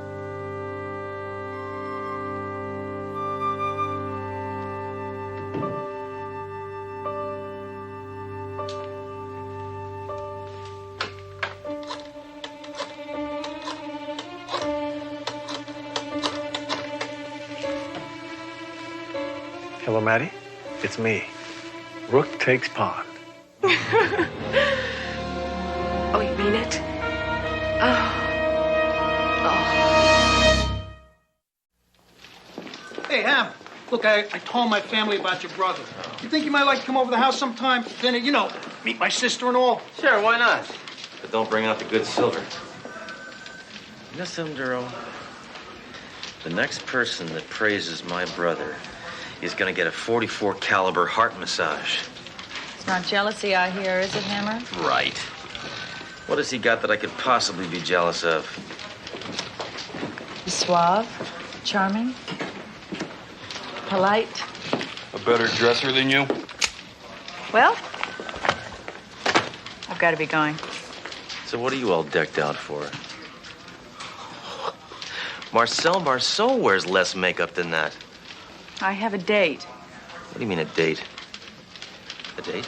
Hello, Maddie. It's me. Rook takes pawn. Oh, you mean it? Oh. Hey, Ham. Look, I told my family about your brother. You think you might like to come over to the house sometime? Then, you know, meet my sister and all? Sure, why not? But don't bring out the good silver. You know something, Duro? The next person that praises my brother is gonna get a .44 caliber heart massage. It's not jealousy, I hear, is it, Hammer? Right. What has he got that I could possibly be jealous of? He's suave, charming, polite. A better dresser than you? Well, I've got to be going. So what are you all decked out for? Marcel Marceau wears less makeup than that. I have a date. What do you mean, a date? A date?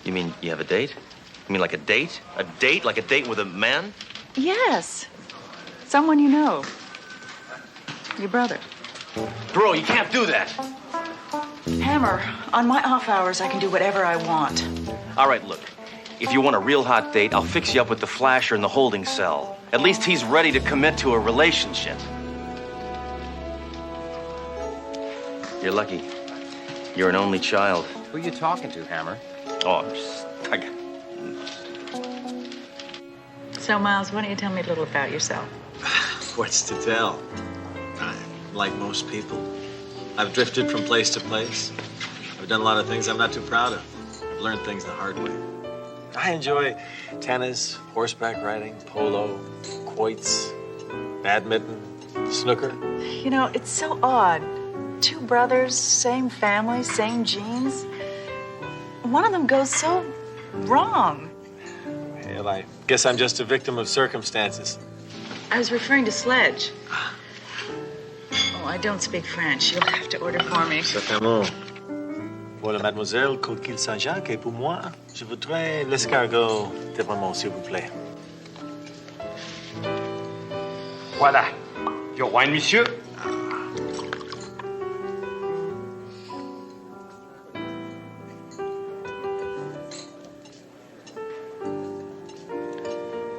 You mean you have a date? You mean like a date? A date? Like a date with a man? Yes. Someone you know. Your brother. Bro, you can't do that. Hammer, on my off hours, I can do whatever I want. All right, look. If you want a real hot date, I'll fix you up with the flasher in the holding cell. At least he's ready to commit to a relationship. You're lucky. You're an only child. Who are you talking to, Hammer? Oh, So, Miles, why don't you tell me a little about yourself? What's to tell? I'm like most people. I've drifted from place to place. I've done a lot of things I'm not too proud of. I've learned things the hard way. I enjoy tennis, horseback riding, polo, quoits, badminton, snooker. You know, it's so odd. Two brothers, same family, same genes. One of them goes so wrong. Well, I guess I'm just a victim of circumstances. I was referring to Sledge. Oh, I don't speak French. You'll have to order for me. Certainement. Pour la mademoiselle Coquille Saint-Jacques et pour moi, je voudrais l'escargot de vraiment, s'il vous plaît. Voilà. Your wine, monsieur?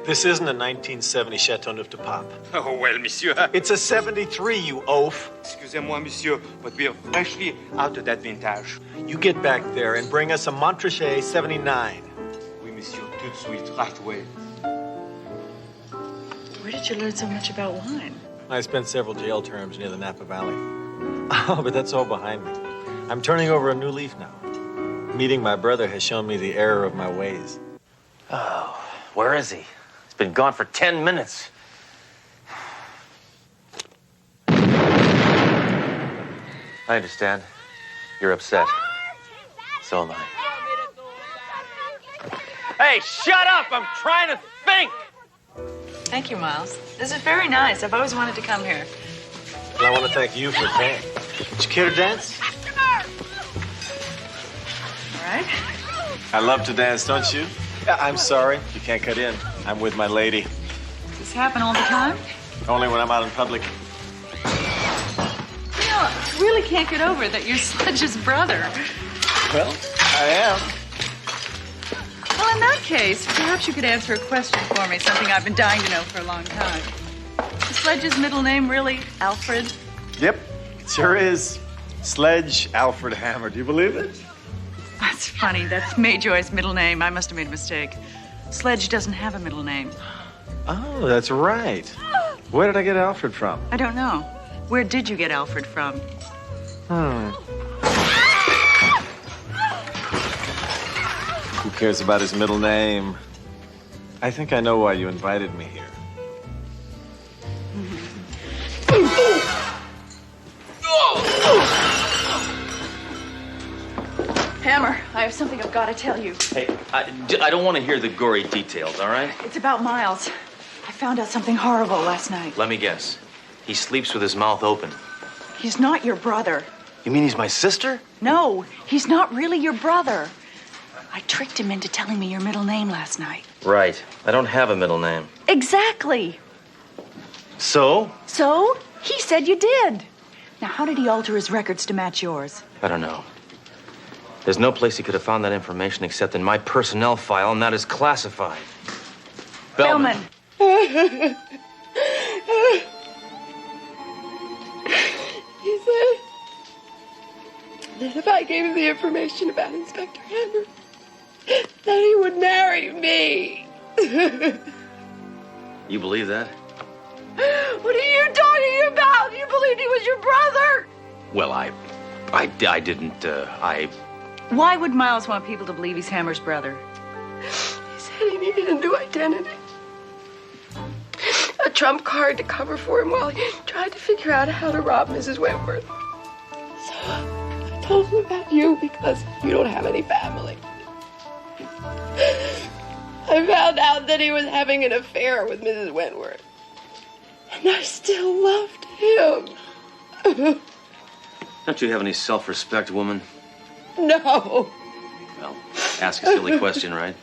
This isn't a 1970 Chateauneuf de Pape. Oh, well, monsieur. It's a 73, you oaf. Excusez-moi, monsieur, but we are freshly out of that vintage. You get back there and bring us a Montrachet 79. Oui, monsieur, tout de suite, right away. Where did you learn so much about wine? I spent several jail terms near the Napa Valley. Oh, but that's all behind me. I'm turning over a new leaf now. Meeting my brother has shown me the error of my ways. Oh, where is he? He's been gone for 10 minutes. I understand. You're upset. So am I. Hey, shut up! I'm trying to think! Thank you, Miles. This is very nice. I've always wanted to come here. Well, I want to thank you for paying. Would you care to dance? All right. I love to dance, don't you? Yeah, I'm sorry. You can't cut in. I'm with my lady. Does this happen all the time? Only when I'm out in public. You know, I really can't get over that you're Sledge's brother. Well, I am. Well, in that case, perhaps you could answer a question for me, something I've been dying to know for a long time. Is Sledge's middle name really Alfred? Yep, it sure is. Sledge Alfred Hammer. Do you believe it? That's funny. That's Mayjoy's middle name. I must have made a mistake. Sledge doesn't have a middle name. Oh, that's right. Where did I get Alfred from? I don't know. Where did you get Alfred from? Who cares about his middle name? I think I know why you invited me here. Hammer, I have something I've got to tell you. Hey, I don't want to hear the gory details, all right? It's about Miles. I found out something horrible last night. Let me guess. He sleeps with his mouth open. He's not your brother. You mean he's my sister? No, he's not really your brother. I tricked him into telling me your middle name last night. Right. I don't have a middle name. Exactly. So? So, he said you did. Now, how did he alter his records to match yours? I don't know. There's no place he could have found that information except in my personnel file, and that is classified. Bellman. He said that if I gave him the information about Inspector Hammer, that he would marry me. You believe that? What are you talking about? You believed he was your brother? Well, I didn't, Why would Miles want people to believe he's Hammer's brother? He said he needed a new identity. A trump card to cover for him while he tried to figure out how to rob Mrs. Wentworth. So I told him about you because you don't have any family. I found out that he was having an affair with Mrs. Wentworth. And I still loved him. Don't you have any self-respect, woman? No. Well, ask a silly question, right?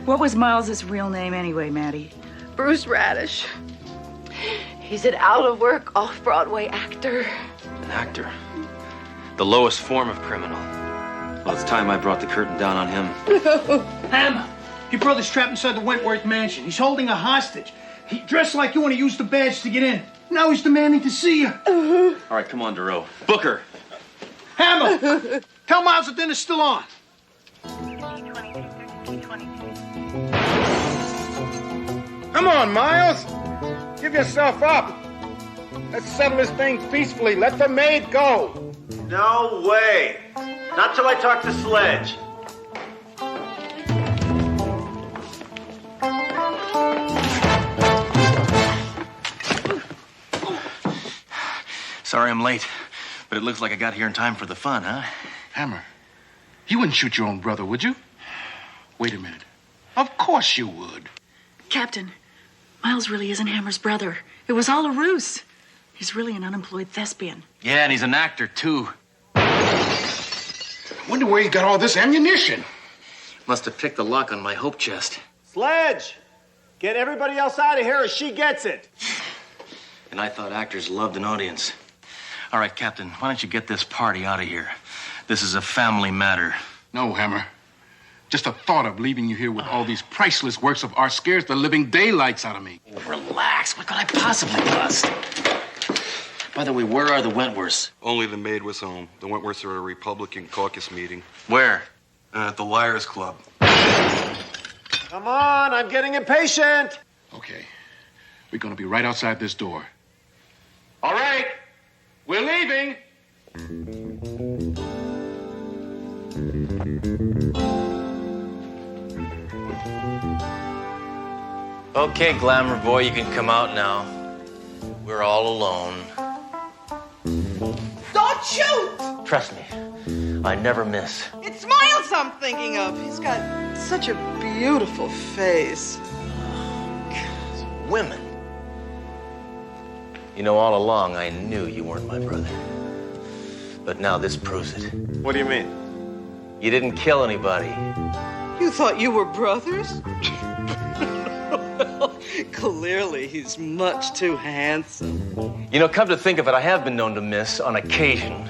What was Miles's real name anyway, Maddie? Bruce Radish. He's an out-of-work, off-Broadway actor. An actor? The lowest form of criminal. Well, it's time I brought the curtain down on him. Hammer, your brother's trapped inside the Wentworth mansion. He's holding a hostage. He dressed like you and he used the badge to get in. Now he's demanding to see you. All right, come on, Duro. Booker. Hammer, tell Miles the dinner's still on. Come on, Miles. Give yourself up. Let's settle this thing peacefully. Let the maid go. No way. Not till I talk to Sledge. Sorry I'm late, but it looks like I got here in time for the fun, huh? Hammer, you wouldn't shoot your own brother, would you? Wait a minute. Of course you would. Captain, Miles really isn't Hammer's brother. It was all a ruse. He's really an unemployed thespian. Yeah, and he's an actor, too. Wonder where he got all this ammunition. Must have picked the lock on my hope chest. Sledge! Get everybody else out of here or she gets it. And I thought actors loved an audience. All right, Captain, why don't you get this party out of here? This is a family matter. No, Hammer. Just the thought of leaving you here with all these priceless works of art scares the living daylights out of me. Relax. What could I possibly bust? By the way, where are the Wentworths? Only the maid was home. The Wentworths are at a Republican caucus meeting. Where? At the Liars Club. Come on, I'm getting impatient. Okay. We're gonna be right outside this door. All right. We're leaving. Okay, glamour boy, you can come out now. We're all alone. Don't shoot! Trust me, I never miss. It's Miles I'm thinking of. He's got such a beautiful face. Women. You know, all along I knew you weren't my brother. But now this proves it. What do you mean? You didn't kill anybody. You thought you were brothers? Clearly, he's much too handsome. You know, come to think of it, I have been known to miss on occasion.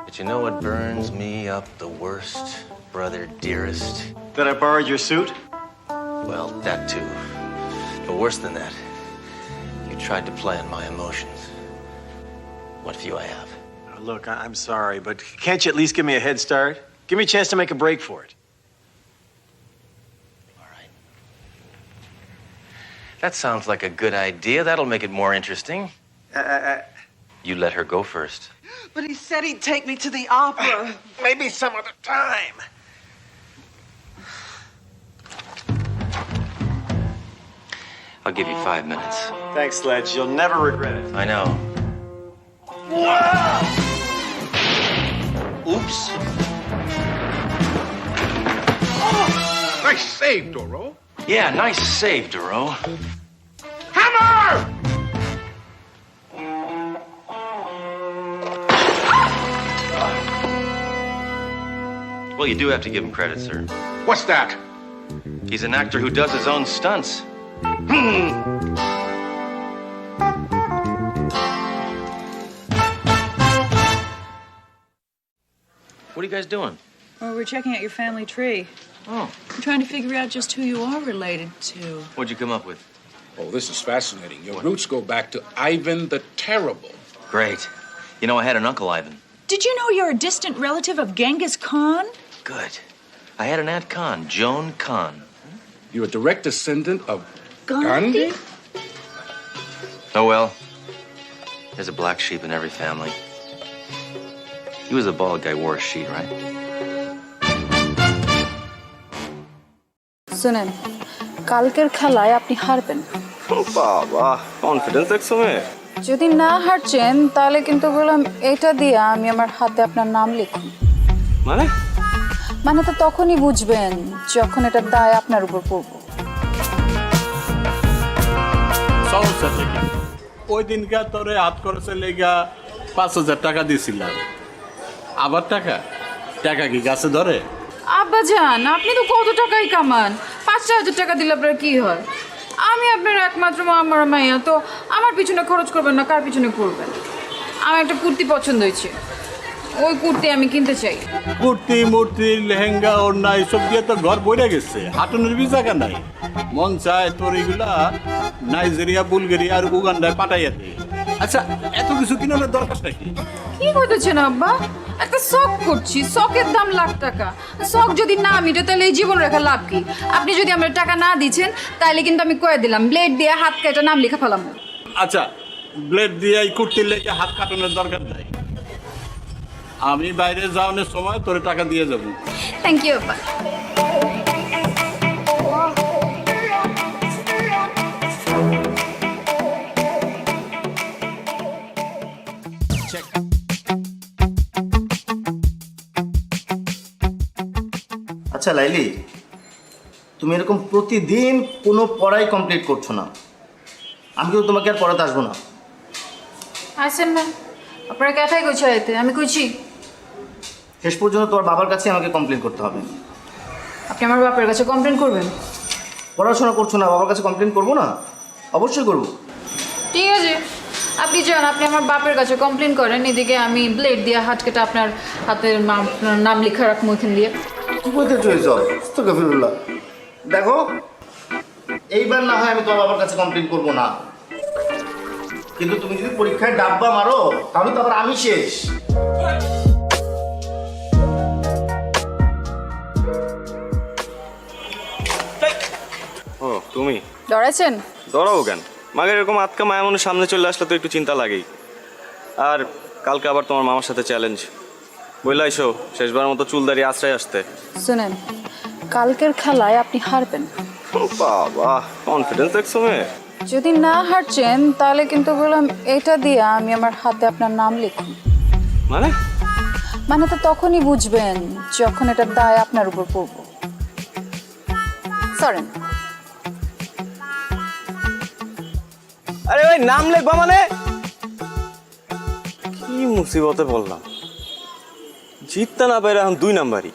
But you know what burns me up the worst, brother dearest? That I borrowed your suit? Well, that too. But worse than that, you tried to play on my emotions. What few I have. Look, I'm sorry, but can't you at least give me a head start? Give me a chance to make a break for it. That sounds like a good idea. That'll make it more interesting. You let her go first. But he said he'd take me to the opera. Maybe some other time. I'll give you 5 minutes. Thanks, Sledge. You'll never regret it. I know. Wow! Oops. Nice save, Doro. Yeah, nice save, Duro. Hammer! Well, you do have to give him credit, sir. What's that? He's an actor who does his own stunts. What are you guys doing? Well, we're checking out your family tree. Oh. We're trying to figure out just who you are related to. What'd you come up with? Oh, this is fascinating. Your roots go back to Ivan the Terrible. Great. You know, I had an Uncle Ivan. Did you know you're a distant relative of Genghis Khan? Good. I had an Aunt Khan, Joan Khan. You're a direct descendant of Gandhi? Oh, well. There's a black sheep in every family. He was a bald guy, wore a sheet, right? শুনেন কালকের খেলায় আপনি হারবেন বাবা confidence দেখছো মেয়ে যদি না হারছেন তাহলে কিন্তু বললাম এটা দিয়ে আমি আমার হাতে আপনার নাম লিখুন মানে মানে তো তখনই বুঝবেন যখন এটা দায় আপনার উপর পড়বে সমস্যা থেকে ওই দিনকার তোরে হাত খরচের লেগা 5,000 টাকা দিয়েছিলাম আবার টাকা টাকা কি গাছে ধরে আব্বাজান আপনি তো কত টাকাই কামান 5,000 টাকা দিলে আপনার কি হয় আমি আপনার একমাত্র আমার মাইয়া তো আমার পিছনে খরচ করবেন না কার পিছনে করবেন আমার একটা কুর্তি পছন্দ হয়েছে ওই কুর্তি আমি কিনতে চাই কুর্তি মূর্তি লেহেঙ্গা ওড়না এসব দিয়ে তো ঘর বইরে গেছে হাঁটুনের বি জায়গা নাই মন চায় তোর এগুলা নাইজেরিয়া বুলগেরিয়া আর উগান্ডায় পাঠাইয়া দিই আচ্ছা এত কিছু কিনার দরকার নাকি কি কইতেছেন আব্বা একটা শখ করছি শখের দাম লাখ টাকা শখ যদি না মিটে তাহলে এই জীবন রেখা লাভ কি আপনি যদি আমার টাকা না দিচ্ছেন তাহলে কিন্তু আমি কয়ে দিলাম ব্লেড দিয়ে হাত কেটে নাম লেখা ফেলাম আচ্ছা ব্লেড দিয়ে এই কুর্তির লেগে হাত কাটানোর দরকার নাই আমি বাইরে যাওয়ার সময় তোরে টাকা দিয়ে যাব থ্যাংক ইউ আব্বা আচ্ছা লাইলি তুমি এরকম প্রতিদিন কোনো পড়াই কমপ্লিট করছো না আমি কিন্তু তোমাকে আর পড়াতে আসবো না আসেন না আপনারা কেটাই গোছাইতে আমি কইছি শেষ পর্যন্ত তোমার বাবার কাছে আমাকে কমপ্লেন করতে হবে আপনি আমার বাবার কাছে কমপ্লেন করবেন পড়াশোনা করছো না বাবার কাছে কমপ্লেন করবো না অবশ্যই করবো ঠিক আছে আপনি যান আপনি আমার বাপের কাছে কমপ্লেন করেন এদিকে আমি ব্লেড দিয়ে হাত কেটে আপনার হাতের নাম লেখা রাখবো এখান দিয়ে বলতে চলেছ আস্তাগফিরুল্লাহ দেখো এইবার না হয় আমি তোমার বাবার কাছে কমপ্লেন করবো না কিন্তু তুমি যদি পরীক্ষায় ডাব্বা মারো তাহলে তো আবার আমি শেষ ও তুমি ডরাইছেন ডরাও কেন মাগের এরকম আটকা মায়া মনে সামনে চলে আসলে তো একটু চিন্তা লাগেই আর কালকে আবার তোমার মামার সাথে চ্যালেঞ্জ বললাইছো শেষবার মতো চুল দাঁড়িয়ে আশ্রয় আসতে শুনেন কালকের খেলায় আপনি হারবেন বাবা কনফিডেন্স দেখছো মেয়ে যদি না হাঁটছেন তাহলে কিন্তু বললাম এটা দিয়ে আমি আমার হাতে আপনার নাম লিখুন। মানে মানে তো তখনই বুঝবেন যখন এটা দায় আপনার উপর পড়ব। সরেন। আরে ওই নাম লিখবা মানে কি মুসিবতে বললাম, জিততে না পারে এখন 2 নাম্বারই।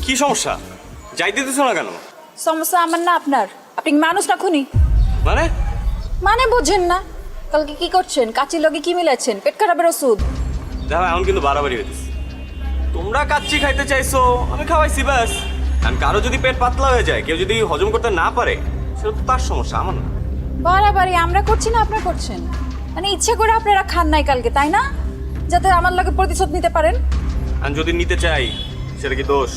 কি সমস্যা? যাইতে দিতেছ না কেন? সমস্যা আমার না আপনার। আপনি কি মানুষ না খুনি? মানে মানে বুঝেন না? কালকে কি করছেন? কাচির লগে কি মিলাচ্ছেন? পেট খারাপের ওষুধ। দেখো এখন কিন্তু বাড়াবাড়ি হইতেছে। তোমরা কাচ্চি খাইতে চাইছো, আমি খাওয়াইছি ব্যাস। কারণ কারো যদি পেট পাতলা হয়ে যায়, কেউ যদি হজম করতে না পারে, সেটা তো তার সমস্যা, আমার না। বাড়াবাড়ি আমরা করছি না আপনারা করছেন? মানে ইচ্ছে করে আপনারা খান নাই কালকে, তাই না? যাতে আমার লগে প্রতিশোধ নিতে পারেন। আর যদি নিতে চাই সেটা কি দোষ?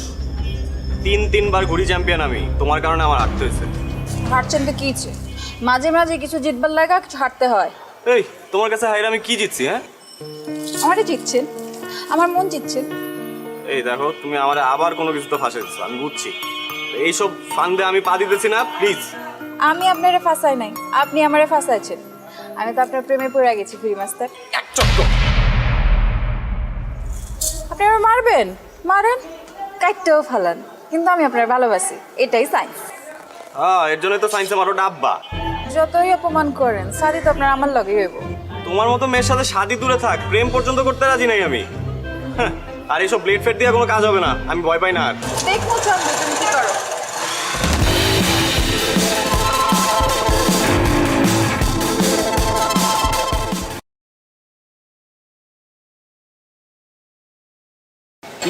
3 বার ঘুরি চ্যাম্পিয়ন আমি, তোমার কারণে আমার হারতে হয়েছে। হারছেন তো কি ইচ্ছে? মাঝে মাঝে কিছু জিতবার লাগা কিছু হারতে হয়। এই তোমার কাছে হাইরে আমি কি জিতছি? হ্যাঁ, আমারই জিতছেন, আমার মন জিতছেন। এই দেখো তুমি আমার আবার কোনো কিছু তো ফাঁসাইছো, আমি বুঝছি। এইসব ফান্দে আমি পা দিতেছি না, প্লিজ। আমি আপনারে ফাঁসাই নাই, আপনি আমারে ফাঁসাইছেন। আমি তো আপনার প্রেমে পড়ে গেছি ফ্রি মাস্টার। আপনি আমার মারবেন, মারেন, কাটতেও ফালান, কিন্তু আমি আপনার ভালোবাসি, এটাই সায়েন্স। হ্যাঁ, এর জন্যই তো সায়েন্সে মারো ডাব্বা। যতই অপমান করেন, শাদি তো আপনার আমার লগে হইব। তোমার মতো মেয়ের সাথে শাদি দূরে থাক, প্রেম পর্যন্ত করতে রাজি নাই আমি। হ্যাঁ, আর এইসব ব্লেড ফেড দিয়ে কোনো কাজ হবে না, আমি ভয় পাই না আর। দেখো চন্দ্র, তুমি কি করো।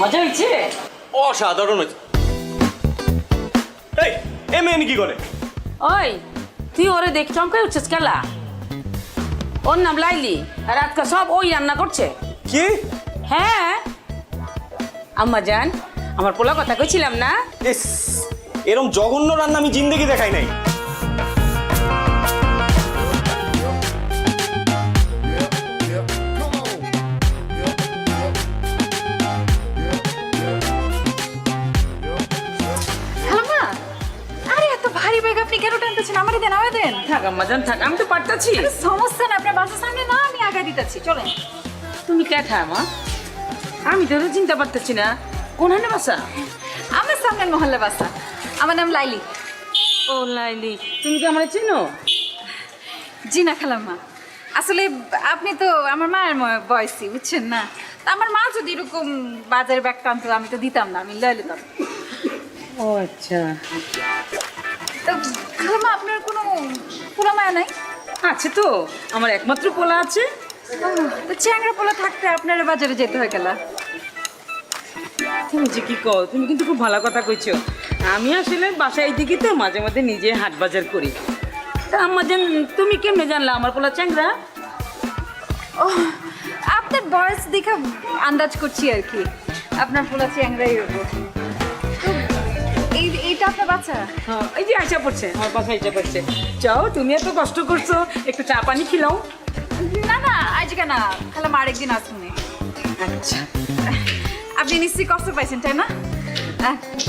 মজা হয়েছে? অসাধারণ হয়েছে। এই এই মেয়ে কি করে? ওই তুই ওরে দেখ চমকাই উঠছিস কেলা? ওর নাম লাইলি, আর আজকে সব ওই রান্না করছে। কি? হ্যাঁ আম্মা জান, আমার পোলা কথা কইছিলাম না? এরকম জঘন্য রান্না আমি জিন্দেগি দেখাই নাই। আপনি কেন টানতেছেন? আমারে দেন, আমারে দেন। থাক আম্মা জান থাক, আমি তো পারতাছি। সমস্যা না, আপনার বাসার সামনে না, আমি আগে দিতেছি, চলেন। তুমি কে মা? আমি তো চিন্তা পারতেছি না কোনখানে বাসা। আমার সামনের মহল্লা বাসা। আমার নাম লাইলি। ও লাইলি, তুমি কি আমার চিনো? জি না খালাম্মা, আসলে আপনি তো আমার মায়ের বয়সী, বুঝছেন না? তা আমার মা যদি এরকম বাজারে ব্যাগ টানতো আমি তো দিতাম না, আমি লয়ে নিতাম। ও আচ্ছা। তো খালাম্মা আপনার কোনো পোলা মায়া নাই? আছে তো, আমার একমাত্র পোলা আছে। তো চ্যাংড়া পোলা থাকতে আপনার বাজারে যেতে হয় গেলা? তুমি যে কি কও, তুমি কিন্তু খুব ভালো কথা কইছো। আমি আসলে বাসায় এইদিকে তো মাঝে মাঝে নিজে হাট বাজার করি। তা আম্মা জান তুমি কেমনে জানলা আমার পোলা চ্যাংড়া? ও আপনার বয়স দেখে আন্দাজ করছি আর কি, আপনার পোলা চ্যাংড়াই হবো। এইটা আপনার বাচ্চা? হ্যাঁ, এই যে আশা পড়ছে, আমার বাসায় আশা পড়ছে। যাও, তুমি এত কষ্ট করছো, একটু চা পানি খিলাও। না না, আজকে না, খালাম্মা আরেকদিন আসুন। আচ্ছা, আপনি নিশ্চয়ই কষ্ট পাইছেন তাই না?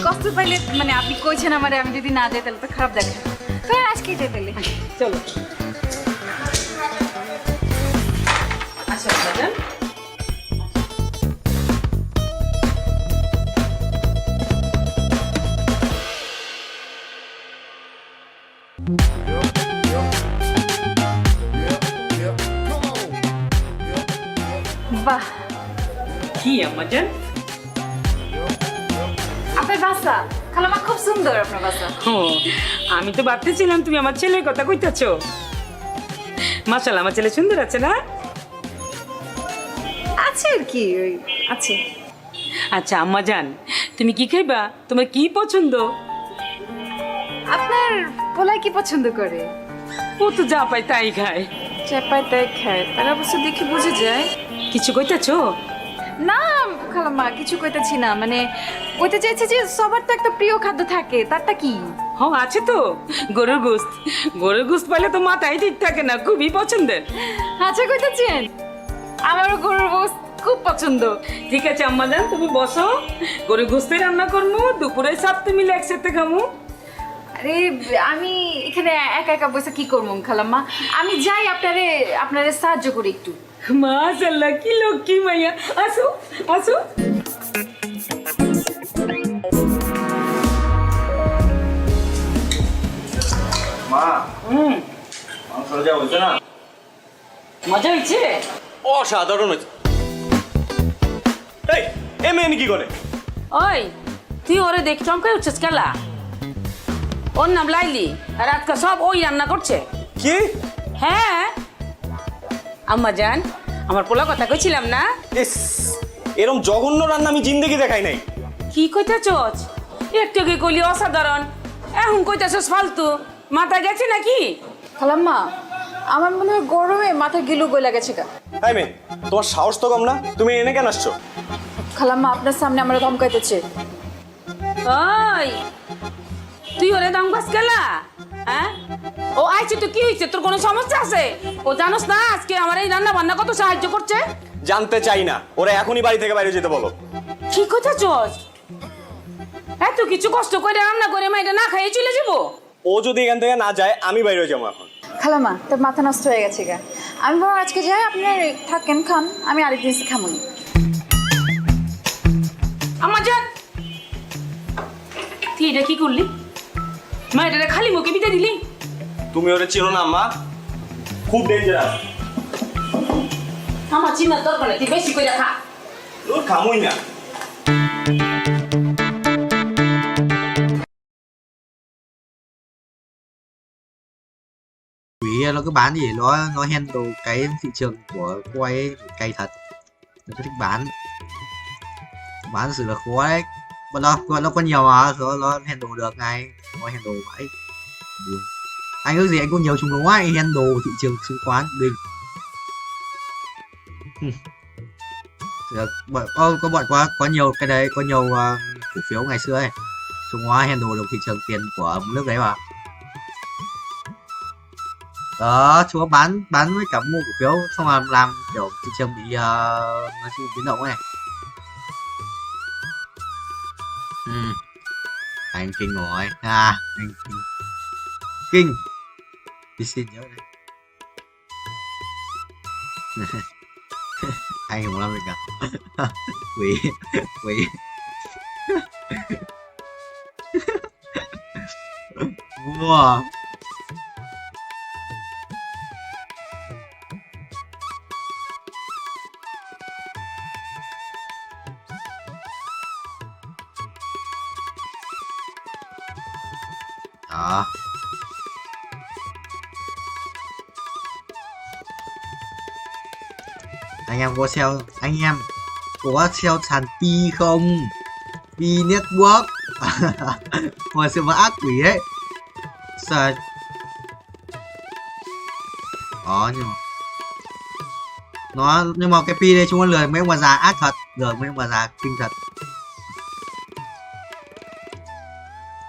কষ্ট পাইলে মানে আপনি কইছেন আমারে, আমি যদি না যাই তাহলে তো খারাপ দেখে। তো আজকেই যাই তাহলে, চলো। আচ্ছা ম্যাডাম, বাহ, কি আম্মা জান? আপনার বাসা খালাম্মা খুব সুন্দর, আপনার বাসা। ও, আমি তো ভাবতেছিলাম তুমি আমার ছেলের কথা কইতাছো। মাশাআল্লাহ, আমার ছেলে সুন্দর আছে না? আছে আর কি, ওই আছে। আচ্ছা আম্মা জান, তুমি কি খাইবা? তোমার কি পছন্দ? আপনার পোলাই কি পছন্দ করে? ও তো যা পায় তাই খায়। যা পায় তাই খায়, তার অবশ্য দেখে বুঝে যায়। কিছু কইতেছো? না খালাম্মা কিছু কইতেছি না, মানে কইতে চাইছি যে সবার তো একটা প্রিয় খাদ্য থাকে, তারটা কি? হ্যাঁ আছে তো, গরুর গোস্ত। গরুর গোস্ত পাইলে তো মাথায় ঠিক থাকে না, খুবই পছন্দের। আচ্ছা কইতেছেন, আমারও গরুর গোস্ত খুব পছন্দ। ঠিক আছে আম্মাজান, তুমি বসো, গরুর গোস্তে রান্না করবো, দুপুরে সাথে মিলে একসাথে খামু। আরে আমি এখানে একা একা বসে কি করবো খালাম্মা, আমি যাই আপনারে সাহায্য করি একটু। মাশাআল্লাহ, কি লক্ষ্মী মাইয়া। আসো আসো। মা মাংস যা হয়েছে না, মজা হয়েছে? অসাধারণ হয়েছে। এই এ মেয়ে কি করে? ওই তুই ওরে দেখ চমকাই উঠছিস কেলা? ওর নাম লাইলি, আর আজকে সব ওই রান্না করছে। কি? হ্যাঁ আম্মা জান, আমার পোলা কথা কইছিলাম না? ইস, এরকম জঘন্য রান্না আমি জিন্দেগি দেখাই নাই। কি কইতাছস? একটু কি কইলি অসাধারণ, এখন কইতাছস ফালতু। মাথা গেছে নাকি? খালাম্মা আমার মনে হয় গরমে মাথা গিলু গলা গেছে গা। এই মেয়ে, তোমার সাহস তো কম না, তুমি এনে কেন আসছো? খালাম্মা আপনার সামনে আমরা ধমকাইতেছে। ওই তুই ওরে ধমকাস কেলা? হ্যাঁ ও আইছে তো কি হইছে? তোর কোনো সমস্যা আছে? ও জানোস না আজকে আমার এই রান্না বান্না কত সাহায্য করছে? জানতে চাই না, ওরা এখনই বাড়ি থেকে বাইরে যেতে বলো। কি কইতাছস? এত কিছু কষ্ট করে রান্না করে মাইটা না খাইয়ে চলে যাবো? ও যদি এখান থেকে না যায় আমি বাইরে যাবো এখন। খালাম্মা তোর মাথা নষ্ট হয়ে গেছে গা, আমি বরং আজকে যাই, আপনি থাকেন খান, আমি আরেকদিন এসে খামুনি। আমার জান, তুই এটা কি করলি? মা এটা খালি মুখে বিতে দিলি? তুমি ওরে চিনো না আম্মা, খুব ডেঞ্জারাস। আমার চিনার দরকার নেই, তুই বেশি করে খা। তোর খামুই না। Quỷ nó cứ bán gì nó handle cái thị trường của cô ấy cay thật, nó thích bán thực sự là khó đấy. Nó có nhiều mà nó handle được ngay, nó handle vậy. Anh ước gì anh có nhiều chúng nó anh handle thị trường chứng khoán đỉnh. Có bọn có nhiều cái đấy, có nhiều cổ phiếu ngày xưa ấy, chúng nó handle được thị trường tiền của nước đấy mà. Đó, chúa bán với cả mua cổ phiếu xong làm kiểu thị trường bị nói chung biến động này. Anh kinh rồi anh kinh đi xin nhớ đây. Anh không làm được cả. Quỷ wow. Đó. Anh em có sell sàn Pi không? Pi Network. Hồi xưa mà ác quỷ ấy. Sao? Đó nhưng mà cái Pi đây chúng nó lừa mấy ông bà già ác thật, lừa mấy ông bà già kinh thật.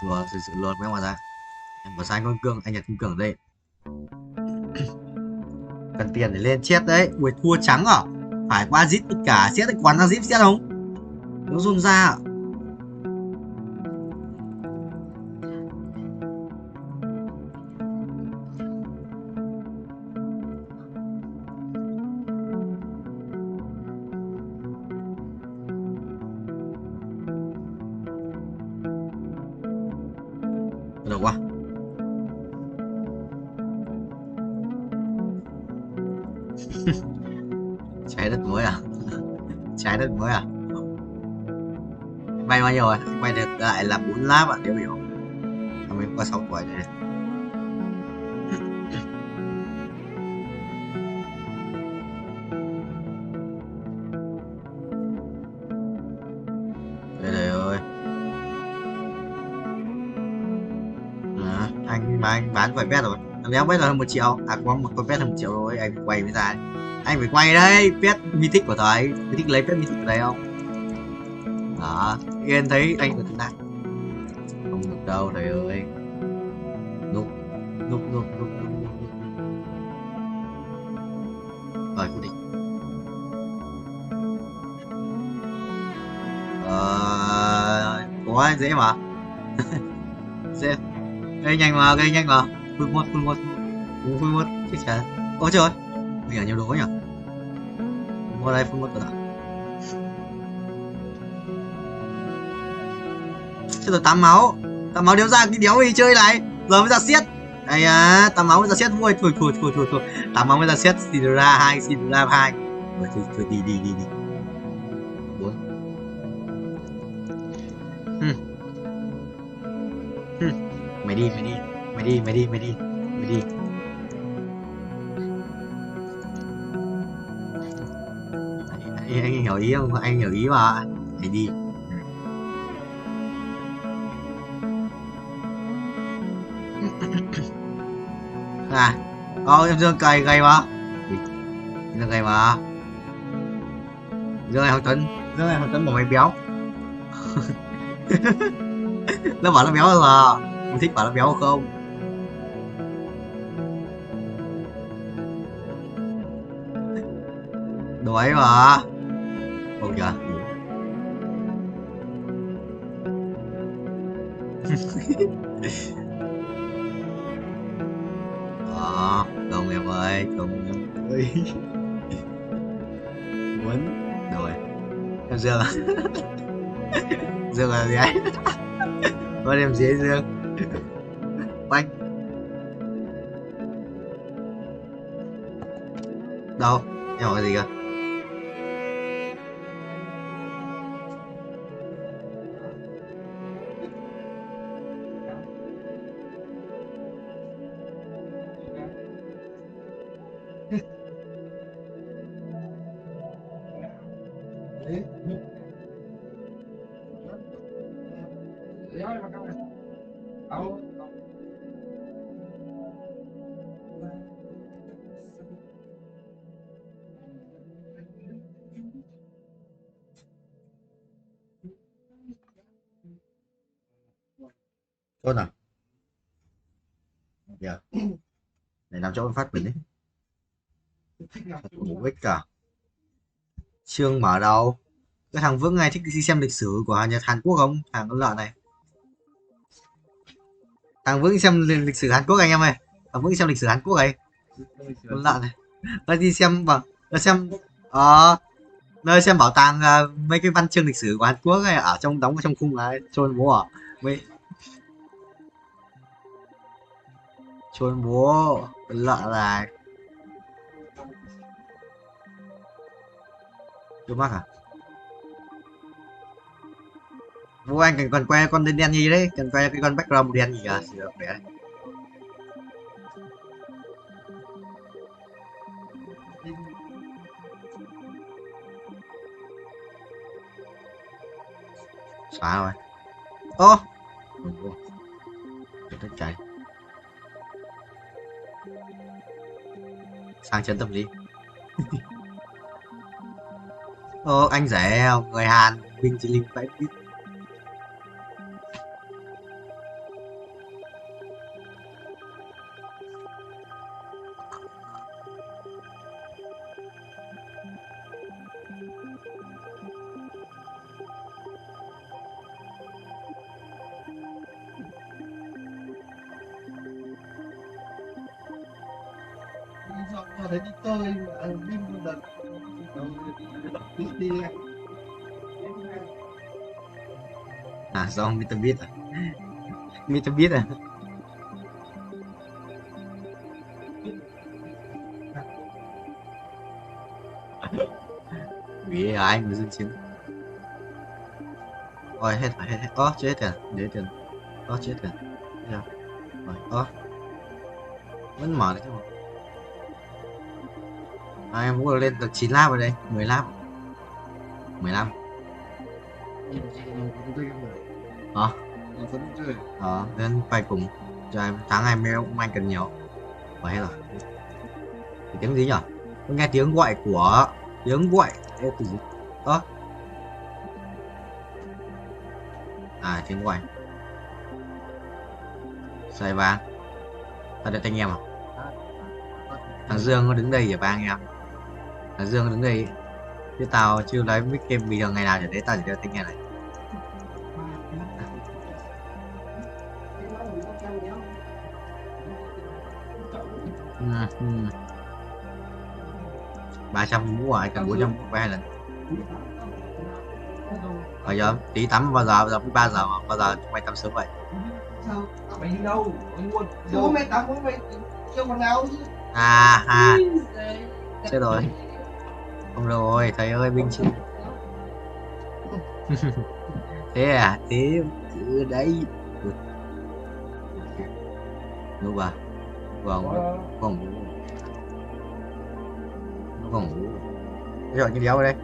Lừa thực sự lừa mấy ông bà già. Em bảo sai con cương, anh nhặt con cương ở đây. Cần tiền để lên chết đấy. Ui thua trắng à? Phải qua zip tất cả, xét cái quán ra zip xét không? Nó run ra. Được quá. Trái đất mới à? Trái đất mới à? Vay bao nhiêu rồi? Vay được lại là 4 láp ạ, tiêu biểu. Mình qua 6 tuổi rồi. Trời ơi. Anh bán vài pet rồi. Léo bây giờ hơn 1 triệu. À có một con pet hơn 1 triệu rồi, anh quay mới ra. Anh phải quay đấy, pet mythic của thầy, mythic lấy pet mythic ở đây không? Đó, Yên thấy anh có tương tác. Không được đâu thầy ơi. Núp. Rồi quyết định. Quá dễ mà. Dễ. Cái nhanh mà. Full một. Chết chắn. Ôi trời ơi. Mình ở nhiều đồ nhỉ? Mua đây full một rồi. Chết rồi, 8 máu đéo ra cái đéo gì chơi này. Giờ mới ra siết. Đây à, 8 máu mới ra siết vui. Thôi. 8 máu mới ra siết, xin ra 2. Rồi thôi đi. 4. Mày đi. Anh hiểu ý không? Anh hiểu ý mà. Mày đi. À, em Dương cày gầy mà. Dương gầy mà. Dương này học Tuấn bỏ mày béo. Nó bảo nó béo là mình thích bảo nó béo không? Đồ ấy mà. Không kìa. Không em ơi. Muốn rồi. Em Dương à? Dương là gì ấy? Con em dễ Dương. Banh. Đâu? Em hỏi cái gì cơ? Tốt nào. Dạ. Để làm cho con phát mình đấy. Bổ ích cả. Chương mở đầu. Cái thằng Vững này thích đi xem lịch sử của Hàn Quốc không? Thằng con lợn này. Thằng Vững xem lịch sử Hàn Quốc anh em ơi. Thằng Vững xem lịch sử Hàn Quốc ấy. Con lợn này. Nó đi xem bằng nó xem bảo tàng mấy cái văn chương lịch sử của Hàn Quốc ấy, ở trong đóng trong khung ấy, chôn bố à. Chôn bố lợn này. Chú mắc à? Bố anh cần quay con đen gì đấy, cần quay cái con background đen gì à? Đấy. Xóa rồi. Ô tất chạy sang chân tâm lý. Ô anh rẻ không? Người Hàn Minh chỉ linh phải biết. Thấy đi tôi Vinh một lần đi à do Mr. Beat à? Mr. Beat à? Vì anh mới dừng chiến. Rồi hết. Chết tiền, để tiền. Chết tiền. Rồi, vẫn mở được chứ mà. Em muốn lên được 9 lap ở đây, 10 lap. 15. Nên phải cùng cho em tháng 2 mail cũng anh cần nhiều. Vậy hết rồi. Thì tiếng gì nhỉ? Tôi nghe tiếng gọi Ê, từ gì đó à, tiếng gọi xoay vàng ta đợi anh em à. Thằng Dương nó đứng đây để vang em. Thằng Dương nó đứng đây chứ tao chưa lấy mic game bình thường ngày nào để đấy, tao chỉ đợi anh em này. Ừ. 300 mũ rồi, cần 400 mũ 2 lần. Bây giờ tí tắm bao giờ 3 giờ mà bao giờ chúng mày tắm sớm vậy? Sao? Mày đi đâu? Mày mua bố mày tắm bố mày kêu con nào chứ? À chết rồi. Không rồi, thầy ơi binh chứ. Thế à, thế cứ đấy. Đúng à? Vâng, không. Không. Rồi như đéo ở đây.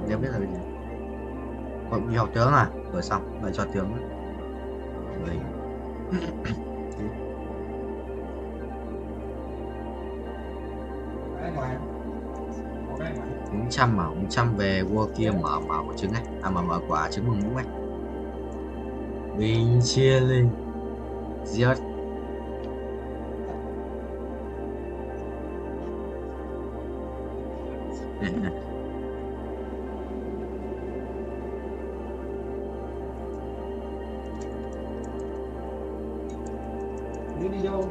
Đéo biết là gì. Còn đi học tướng à? Rồi xong, lại cho tướng. Rồi. 400 mà 400 về vua kia mở quả trứng ấy, à mà mở quả trứng mừng mũ ấy. Bình chia lên giết. Đi đâu?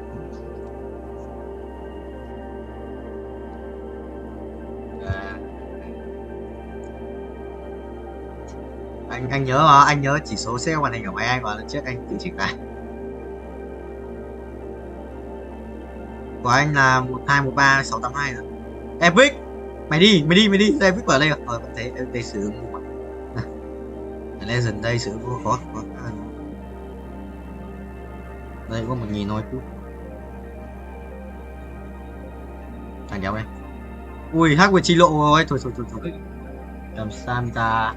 Anh nhớ mà, anh nhớ chỉ số xe màn hình của máy anh vào lần trước anh tự chỉnh lại. Của anh là 1213682 rồi. Epic, mày đi, Epic vào đây rồi. Vẫn thấy đây sử dụng mà. Legend đây sử dụng khó. Đây có 1000 thôi chút. Thằng đéo đây. Ui, hack về chi lộ rồi, thôi. Làm sao ta?